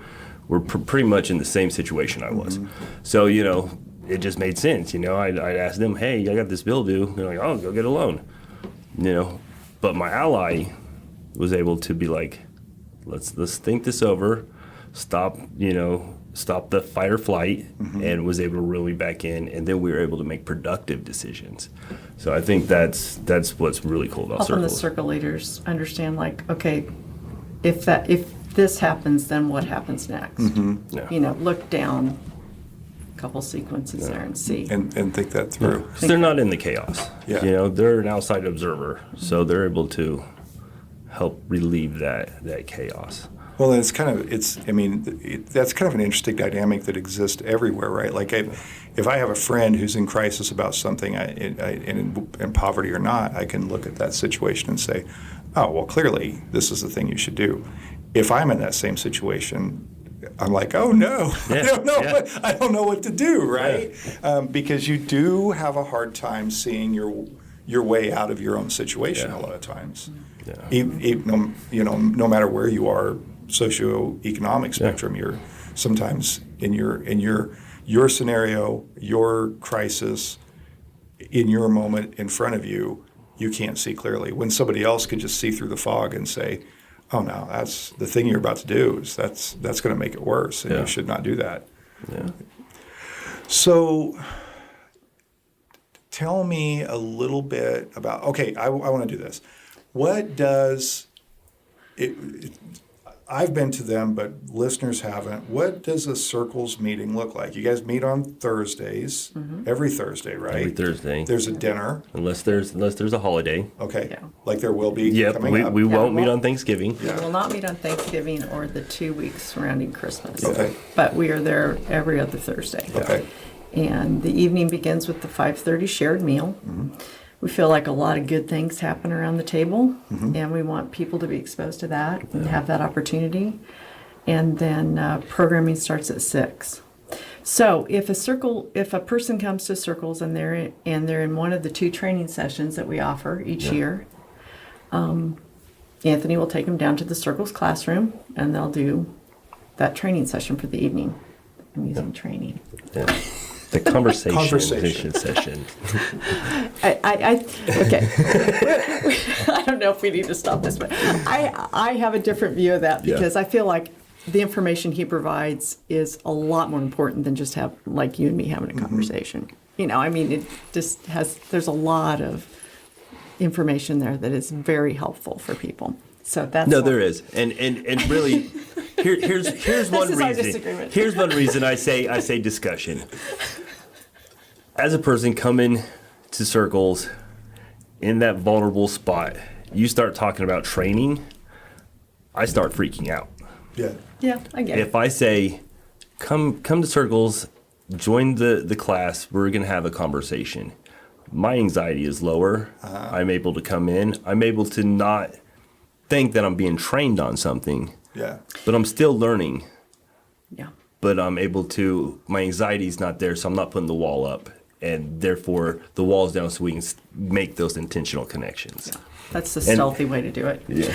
were pretty much in the same situation I was. So, it just made sense. I'd ask them, hey, I got this bill due. They're like, oh, go get a loan. But my ally was able to be like, let's think this over, stop the fight or flight, and was able to reel me back in, and then we were able to make productive decisions. So I think that's what's really cool about Helping the circles. circle leaders understand, like, okay, if this happens, then what happens next? Yeah. Look down a couple sequences there and see. And think that through. 'Cause they're not in the chaos. Yeah. They're an outside observer, so they're able to help relieve that chaos. Well, that's kind of an interesting dynamic that exists everywhere, right? Like, if I have a friend who's in crisis about something, in poverty or not, I can look at that situation and say, oh, well, clearly this is the thing you should do. If I'm in that same situation, I'm like, oh no, Yeah, I don't know what to do, right? Because you do have a hard time seeing your way out of your own situation a lot of times. Yeah. No matter where you are socioeconomic spectrum, you're sometimes in your scenario, your crisis, in your moment in front of you, you can't see clearly. When somebody else can just see through the fog and say, oh no, that's the thing you're about to do, is that's going to make it worse, and you should not do that. Yeah. So tell me a little bit about, I want to do this. What does I've been to them, but listeners haven't. What does a circles meeting look like? You guys meet on Thursdays, every Thursday, right? Every Thursday. There's a dinner. Unless there's a holiday. Okay. Yeah. Like there will be Yep, coming up. we won't Yeah, meet well- on Thanksgiving. We will not meet on Thanksgiving or the 2 weeks surrounding Christmas. Okay. But we are there every other Thursday. Okay. And the evening begins with the 5:30 shared meal. We feel like a lot of good things happen around the table, and we want people to be exposed to that and have that opportunity. And then programming starts at 6. So if a person comes to Circles and they're in one of the 2 training sessions that we offer each year, Anthony will take them down to the Circles classroom, and they'll do that training session for the evening. I'm using training. Yeah. The conversation Conversation. session. Okay. I don't know if we need to stop this, but I have a different view of that because I feel like the information he provides is a lot more important than just like you and me having a conversation. It just there's a lot of information there that is very helpful for people. So that's There is, and really, here's one is our reason. disagreement. Here's one reason I say discussion. As a person coming to Circles in that vulnerable spot, you start talking about training, I start freaking out. Yeah. Yeah, I get it. If I say, come to Circles, join the class, we're gonna have a conversation. My anxiety is lower. I'm able to come in. I'm able to not think that I'm being trained on something, Yeah. but I'm still learning. Yeah. But I'm able to, my anxiety's not there, so I'm not putting the wall up. And therefore, the wall's down so we can make those intentional connections. That's the stealthy way to do it. Yeah.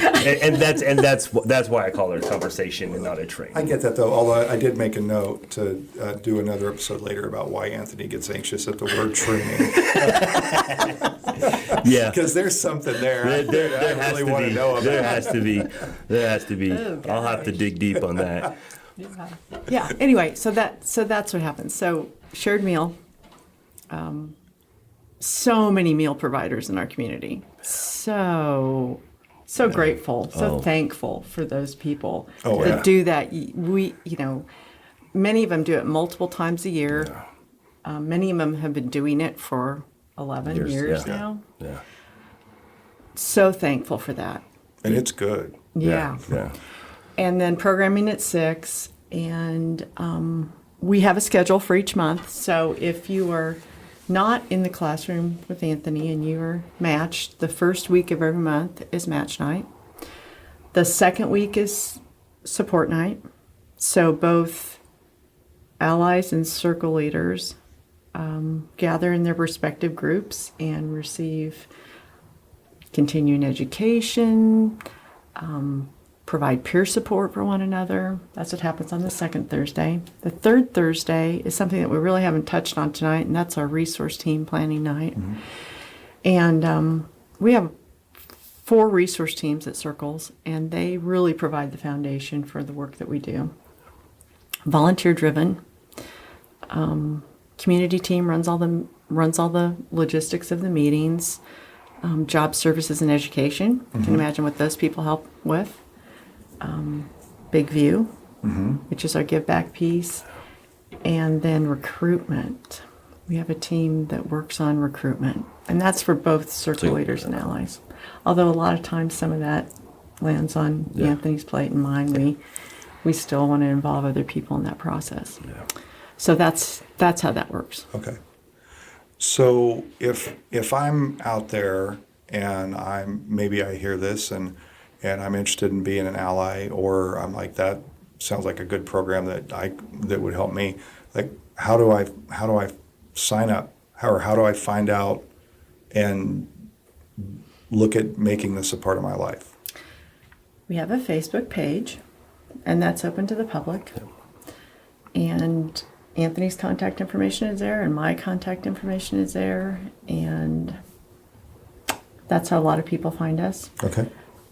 and that's why I call it a conversation and not a train. I get that, though, although I did make a note to do another episode later about why Anthony gets anxious at the word training. Yeah. Because there's something there. There I has really to want be. to know about. There has to be. Oh, I'll have to dig deep on that. Yeah. Anyway, so that's what happens. So shared meal. So many meal providers in our community. So grateful, so thankful for those people that do that. Many of them do it multiple times a year. Many of them have been doing it for 11 years now. Yeah. So thankful for that. And it's good. Yeah. And then programming at 6, and we have a schedule for each month. So if you are not in the classroom with Anthony, and you are matched. The first week of every month is match night. The second week is support night. So both allies and circle leaders gather in their respective groups and receive continuing education, provide peer support for one another. That's what happens on the second Thursday. The third Thursday is something that we really haven't touched on tonight, and that's our resource team planning night. Mm-hmm. And we have 4 resource teams at Circles, and they really provide the foundation for the work that we do. Volunteer driven. Community team runs all the logistics of the meetings. Job services and education. Mm-hmm. You can imagine what those people help with. Big View, mm-hmm. which is our give back piece. And then recruitment. We have a team that works on recruitment. And that's for both circle leaders and allies. Although a lot of times some of that lands on Anthony's plate and mine. We still want to involve other people in that process. Yeah. So that's how that works. Okay. So if I'm out there and maybe I hear this and I'm interested in being an ally, or I'm like, that sounds like a good program that would help me. Like, how do I sign up? How do I find out and look at making this a part of my life? We have a Facebook page, and that's open to the public. And Anthony's contact information is there, and my contact information is there, and that's how a lot of people find us. Okay.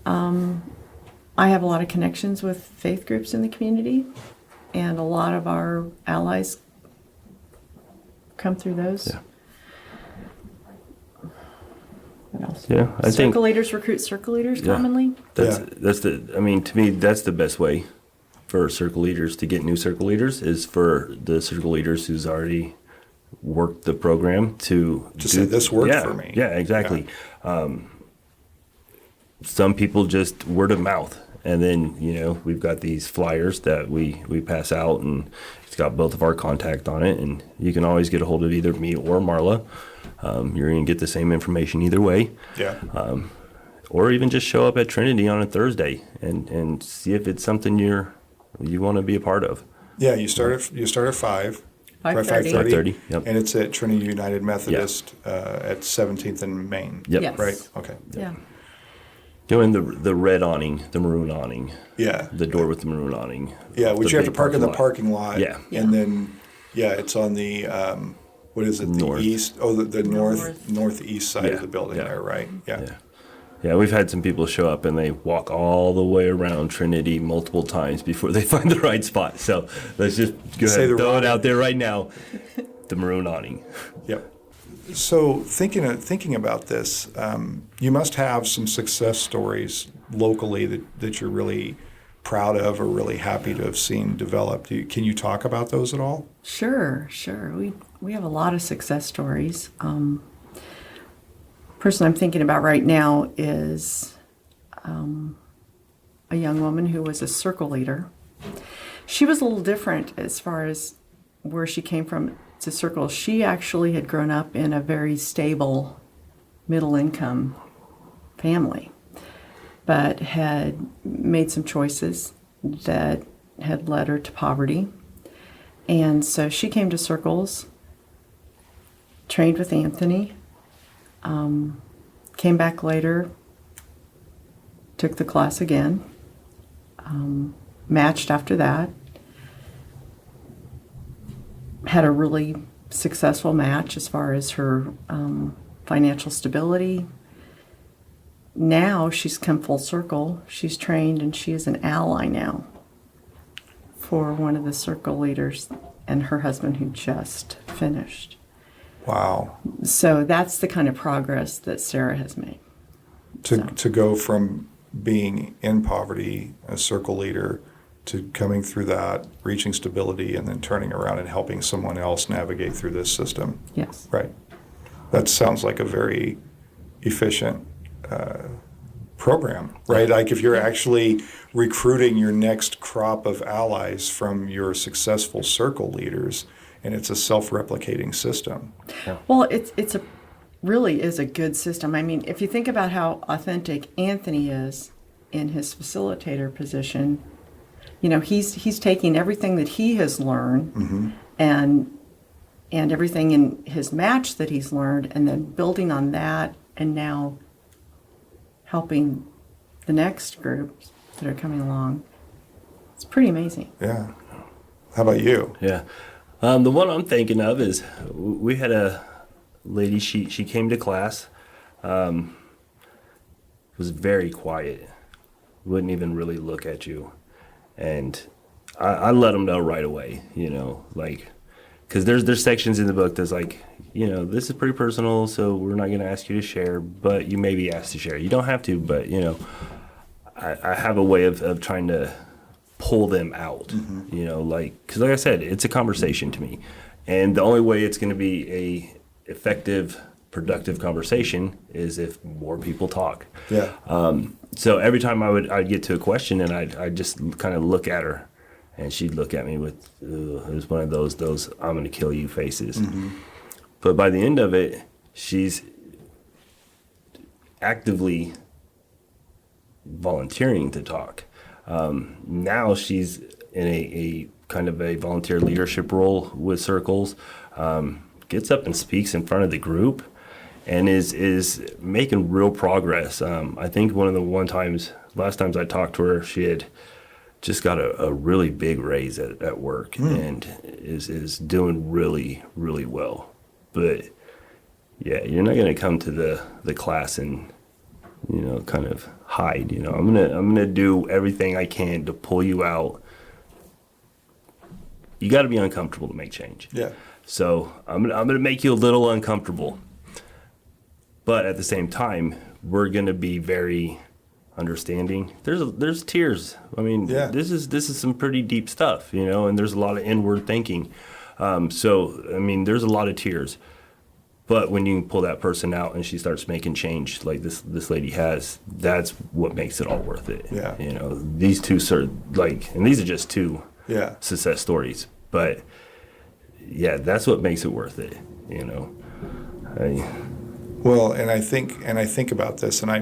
I have a lot of connections with faith groups in the community, and a lot of our allies come through those. Yeah. What else? Yeah, I think circle leaders recruit circle leaders commonly. To me, that's the best way for circle leaders to get new circle leaders, is for the circle leaders who's already worked the program to say this worked for me. Yeah, exactly. Yeah. Some people just word of mouth, and then we've got these flyers that we pass out, and it's got both of our contact on it, and you can always get a hold of either me or Marla. You're going to get the same information either way. Yeah. Or even just show up at Trinity on a Thursday and see if it's something you want to be a part of. Yeah, you start at 5:30. 5:30. Yep. And it's at Trinity United Methodist at 17th and Main. Yep. Yes. Right. Okay. Yeah. In the red awning, the maroon awning. Yeah. The door with the maroon awning. Yeah, which you have to park in the parking lot. Yeah. And then, it's on the, what is it, north. The east? Oh, the northeast side of the building there, right? Yeah. Yeah, we've had some people show up and they walk all the way around Trinity multiple times before they find the right spot. So let's just go ahead and throw it out there right now. The maroon awning. Yep. So thinking about this, you must have some success stories locally that you're really proud of or really happy to have seen developed. Can you talk about those at all? Sure. We have a lot of success stories. Person I'm thinking about right now is a young woman who was a circle leader. She was a little different as far as where she came from to circle. She actually had grown up in a very stable middle-income family, but had made some choices that had led her to poverty. And so she came to Circles, trained with Anthony, came back later, took the class again, matched after that, had a really successful match as far as her financial stability. Now she's come full circle. She's trained and she is an ally now for one of the circle leaders and her husband who just finished. Wow. So that's the kind of progress that Sarah has made. To go from being in poverty, a circle leader, to coming through that, reaching stability, and then turning around and helping someone else navigate through this system. Yes. Right. That sounds like a very efficient program, right? Like if you're actually recruiting your next crop of allies from your successful circle leaders, and it's a self-replicating system. Well, it's a really is a good system. I mean, if you think about how authentic Anthony is in his facilitator position, he's taking everything that he has learned and everything in his match that he's learned, and then building on that, and now helping the next groups that are coming along. It's pretty amazing. Yeah. How about you? Yeah. The one I'm thinking of is we had a lady, she came to class, was very quiet, wouldn't even really look at you. And I let them know right away, because there's sections in the book that's like, this is pretty personal, so we're not going to ask you to share, but you may be asked to share. You don't have to, but, I have a way of trying to pull them out, because like I said, it's a conversation to me. And the only way it's going to be a effective, productive conversation is if more people talk. Yeah. So every time I'd get to a question, and I'd just kind of look at her, and she'd look at me with, it was one of those I'm going to kill you faces. But by the end of it, she's actively volunteering to talk. Now she's in a kind of a volunteer leadership role with circles, gets up and speaks in front of the group, and is making real progress. I think one of the last times I talked to her, she had just got a really big raise at work and is doing really, really well. But yeah, you're not going to come to the class and kind of hide. I'm gonna do everything I can to pull you out. You got to be uncomfortable to make change. Yeah. So I'm gonna make you a little uncomfortable, but at the same time, we're gonna be very understanding. There's tears. I mean, this is some pretty deep stuff, and there's a lot of inward thinking. So I mean, there's a lot of tears. But when you pull that person out and she starts making change like this lady has, that's what makes it all worth it. Yeah. These two and these are just two success stories. But yeah, that's what makes it worth it. Well, and I think about this, and I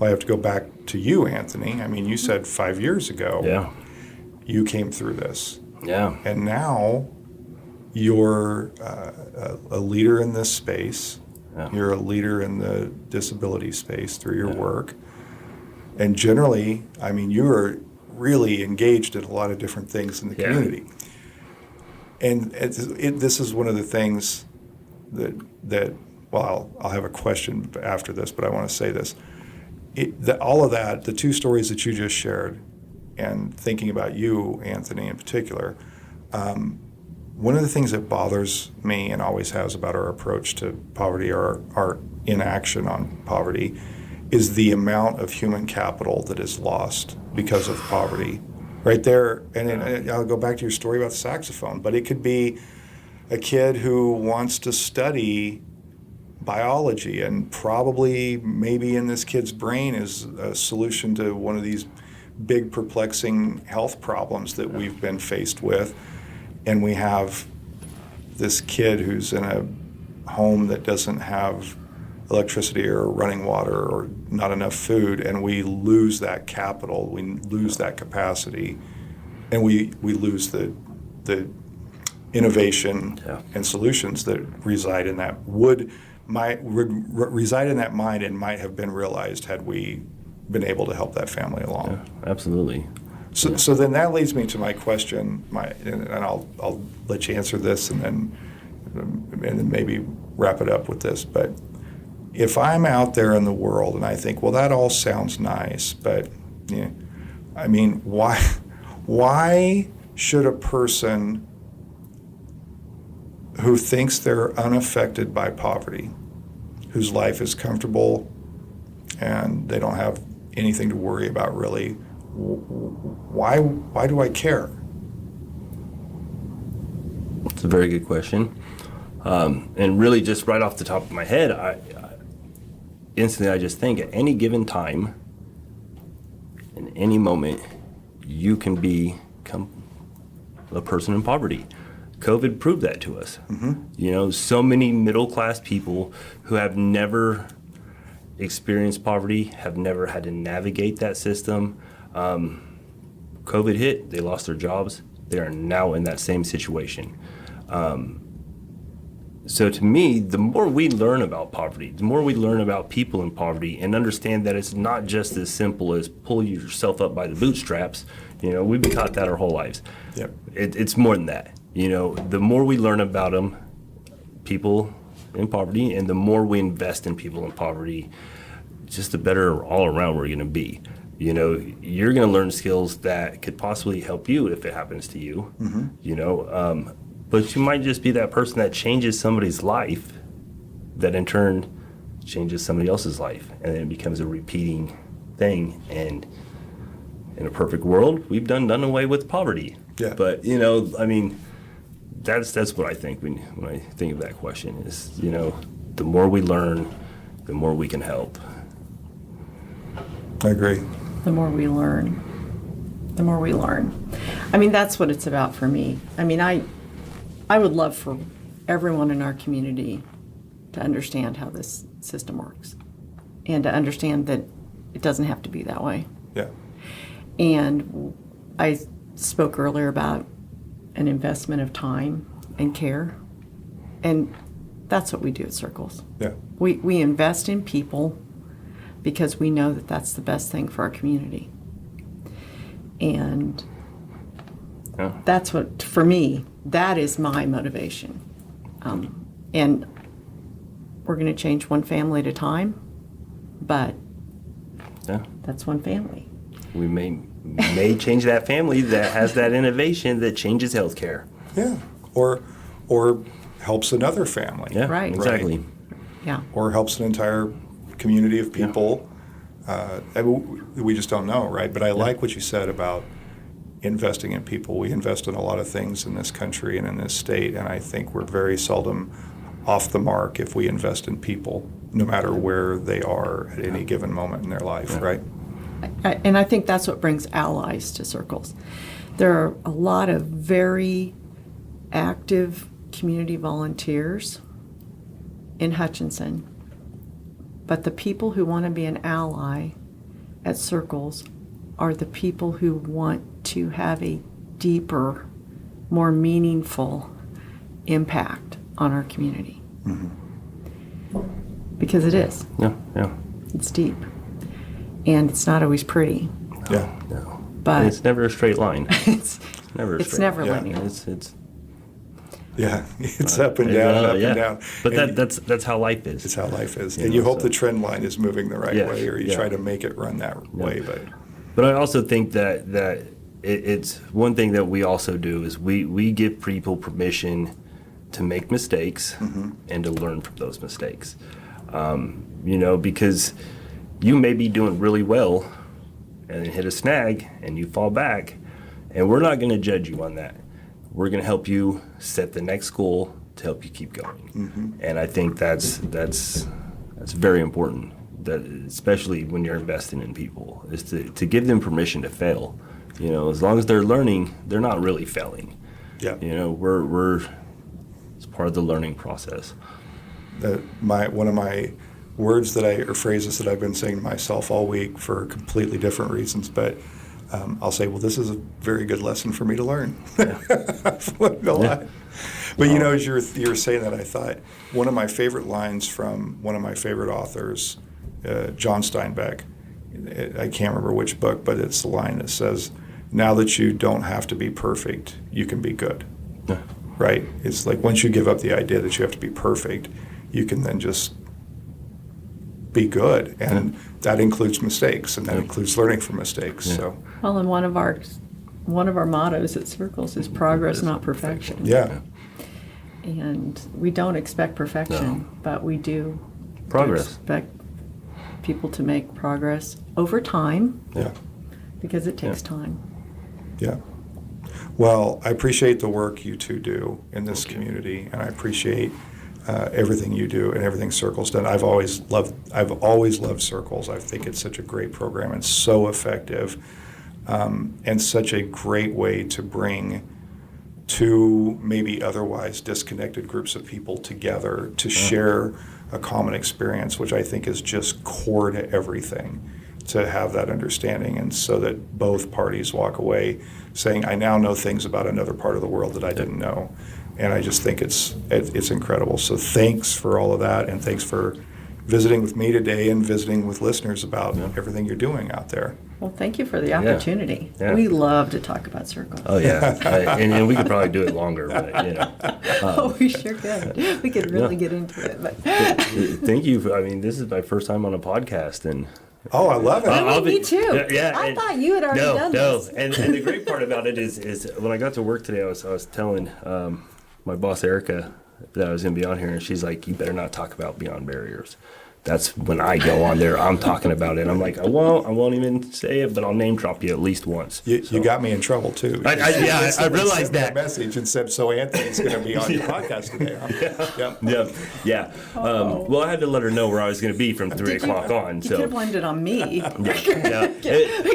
have to go back to you, Anthony. I mean, you said 5 years ago, you came through this. Yeah. And now you're a leader in this space. Yeah. You're a leader in the disability space through your work. And generally, I mean, you are really engaged in a lot of different things in the community. And this is one of the things that well, I'll have a question after this, but I want to say this. All of that, the two stories that you just shared, and thinking about you, Anthony, in particular, one of the things that bothers me and always has about our approach to poverty, or our inaction on poverty, is the amount of human capital that is lost because of poverty. Right there, and I'll go back to your story about the saxophone, but it could be a kid who wants to study biology, and probably maybe in this kid's brain is a solution to one of these big perplexing health problems that we've been faced with. And we have this kid who's in a home that doesn't have electricity or running water or not enough food, and we lose that capital, we lose that capacity, and we lose the innovation and solutions that reside in that reside in that mind and might have been realized had we been able to help that family along. Yeah, absolutely. So then that leads me to my question, and I'll let you answer this and then maybe wrap it up with this. But if I'm out there in the world and I think, well, that all sounds nice, but I mean, why should a person who thinks they're unaffected by poverty, whose life is comfortable and they don't have anything to worry about really, why do I care? It's a very good question. And really just right off the top of my head, I instantly just think at any given time, in any moment, you can become a person in poverty. COVID proved that to us. You know, so many middle-class people who have never experienced poverty, have never had to navigate that system. COVID hit, they lost their jobs. They are now in that same situation. So to me, the more we learn about poverty, the more we learn about people in poverty and understand that it's not just as simple as pull yourself up by the bootstraps. You know, we've been taught that our whole lives. Yep. It's more than that. You know, the more we learn about them, people in poverty, and the more we invest in people in poverty, just the better all around we're going to be. You know, you're going to learn skills that could possibly help you if it happens to you. You know, but you might just be that person that changes somebody's life, that in turn changes somebody else's life, and then it becomes a repeating thing. And in a perfect world, we've done away with poverty. Yeah. But you know, I mean, that's what I think when I think of that question is, you know, the more we learn, the more we can help. I agree. The more we learn, the more we learn. I mean, that's what it's about for me. I mean, I would love for everyone in our community to understand how this system works and to understand that it doesn't have to be that way. Yeah. And I spoke earlier about an investment of time and care, and that's what we do at Circles. Yeah. We invest in people because we know that that's the best thing for our community. And that's what, for me, that is my motivation. And we're going to change one family at a time, but that's one family. We may change that family that has that innovation that changes healthcare. Yeah. Or helps another family. Yeah, Right. exactly. Yeah. Or helps an entire community of people. We just don't know, right? But I like what you said about investing in people. We invest in a lot of things in this country and in this state, and I think we're very seldom off the mark if we invest in people, no matter where they are at any given moment in their life, right? And I think that's what brings allies to Circles. There are a lot of very active community volunteers in Hutchinson, but the people who want to be an ally at Circles are the people who want to have a deeper, more meaningful impact on our community. Because it is. Yeah. It's deep. And it's not always pretty. Yeah. No. But And it's never a straight line. it's Never a it's straight never line. linear. It's Yeah. It's up and down and up and down. But And that's how life is. it's how life is. You And know, you hope so- the trend line is moving the right Yeah, way, or you yeah. try to make it run that way. But I also think that it's one thing that we also do is we give people permission to make mistakes and to learn from those mistakes. You know, because you may be doing really well and hit a snag and you fall back, and we're not going to judge you on that. We're going to help you set the next goal to help you keep going. And I think that's very important. That especially when you're investing in people, is to give them permission to fail. You know, as long as they're learning, they're not really failing. Yeah. You know, we're it's part of the learning process. One of my words or phrases that I've been saying to myself all week for completely different reasons, but I'll say, well, this is a very good lesson for me to learn. I've learned a lot. But you know, as you were saying that, I thought one of my favorite lines from one of my favorite authors, John Steinbeck, I can't remember which book, but it's the line that says, now that you don't have to be perfect, you can be good. Yeah. Right? It's like once you give up the idea that you have to be perfect, you can then just be good. And that includes mistakes, and that includes learning from mistakes. Yeah. So, Well, and one of our mottos at Circles is progress, not perfection. yeah. And we don't expect perfection, No. but we do Progress. expect people to make progress over time Yeah. because it takes time. Yeah. Well, I appreciate the work you two do in this community, and I appreciate everything you do and everything Circles done. I've always loved Circles. I think it's such a great program. It's so effective, and such a great way to bring two maybe otherwise disconnected groups of people together to share a common experience, which I think is just core to everything, to have that understanding, and so that both parties walk away saying, I now know things about another part of the world that I didn't know. And I just think it's incredible. So thanks for all of that, and thanks for visiting with me today and visiting with listeners about everything you're doing out there. Well, thank you for the opportunity. Yeah. We love to talk about circles. Oh yeah, and we could probably do it longer, but Oh, we sure could. We could really get into it. But thank you. This is my first time on a podcast, and Oh, I love it. me too. Yeah, I thought you had already done this. And the great part about it is when I got to work today, I was telling my boss Erica that I was going to be on here, and she's like, "You better not talk about Beyond Barriers." That's when I go on there. I'm talking about it. I'm like, I won't even say it, but I'll name drop you at least once. You got me in trouble too. I realized that message and said, "So Anthony's going to be on your podcast today." Huh? Yeah. Well, I had to let her know where I was going to be from 3 o'clock on. You So could have blamed it on me. yeah. We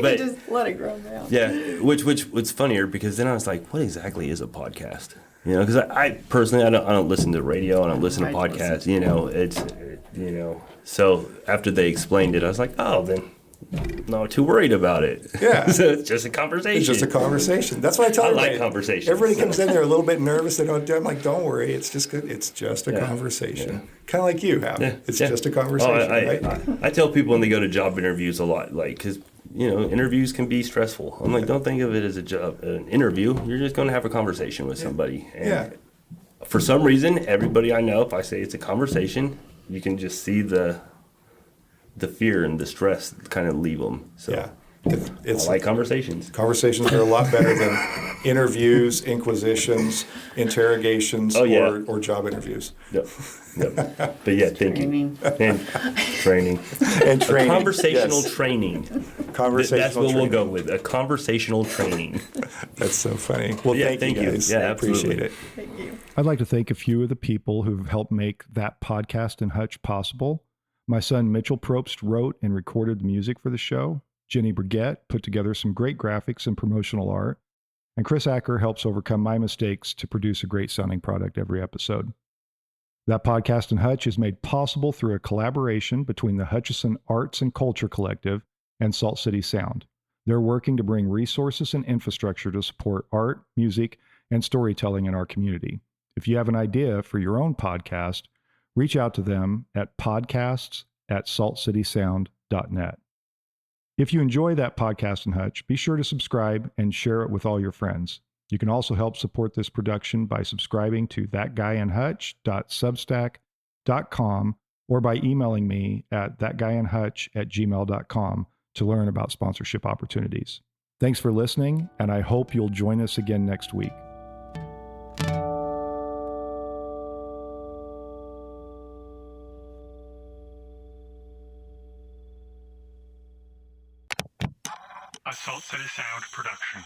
But could just let it grow down. yeah, which was funnier because then I was like, what exactly is a podcast? Because I personally I don't listen to radio. I don't listen to podcasts. So after they explained it, I was like, oh, then not too worried about it. Yeah. So it's just a conversation. It's just a conversation. That's what I tell everybody. I like conversations. Everybody comes in there a little bit nervous. They don't. I'm like, don't worry. It's just good. It's just a conversation. Yeah. Kind of like you have. Yeah. It's just a conversation, right? I tell people when they go to job interviews a lot, like, because interviews can be stressful. I'm like, don't think of it as an interview. You're just going to have a conversation with somebody. And for some reason, everybody I know, if I say it's a conversation, you can just see the fear and the stress kind of leave them. So I like conversations. Conversations are a lot better than interviews, inquisitions, interrogations, or job interviews. Yep. But yeah, thank you. And training. And training. Conversational training. Conversational That's what training. we'll go with. A conversational training. That's so funny. Well, thank you guys. Yeah, I appreciate absolutely. it. Thank you. I'd like to thank a few of the people who've helped make that podcast in Hutch possible. My son Mitchell Probst wrote and recorded the music for the show. Jenny Brigette put together some great graphics and promotional art. And Chris Acker helps overcome my mistakes to produce a great sounding product every episode. That podcast in Hutch is made possible through a collaboration between the Hutchison Arts and Culture Collective and Salt City Sound. They're working to bring resources and infrastructure to support art, music, and storytelling in our community. If you have an idea for your own podcast, reach out to them at podcasts@saltcitysound.net. If you enjoy that podcast in Hutch, be sure to subscribe and share it with all your friends. You can also help support this production by subscribing to thatguyinhutch.substack.com or by emailing me at thatguyinhutch@gmail.com to learn about sponsorship opportunities. Thanks for listening, and I hope you'll join us again next week. A Salt City Sound production.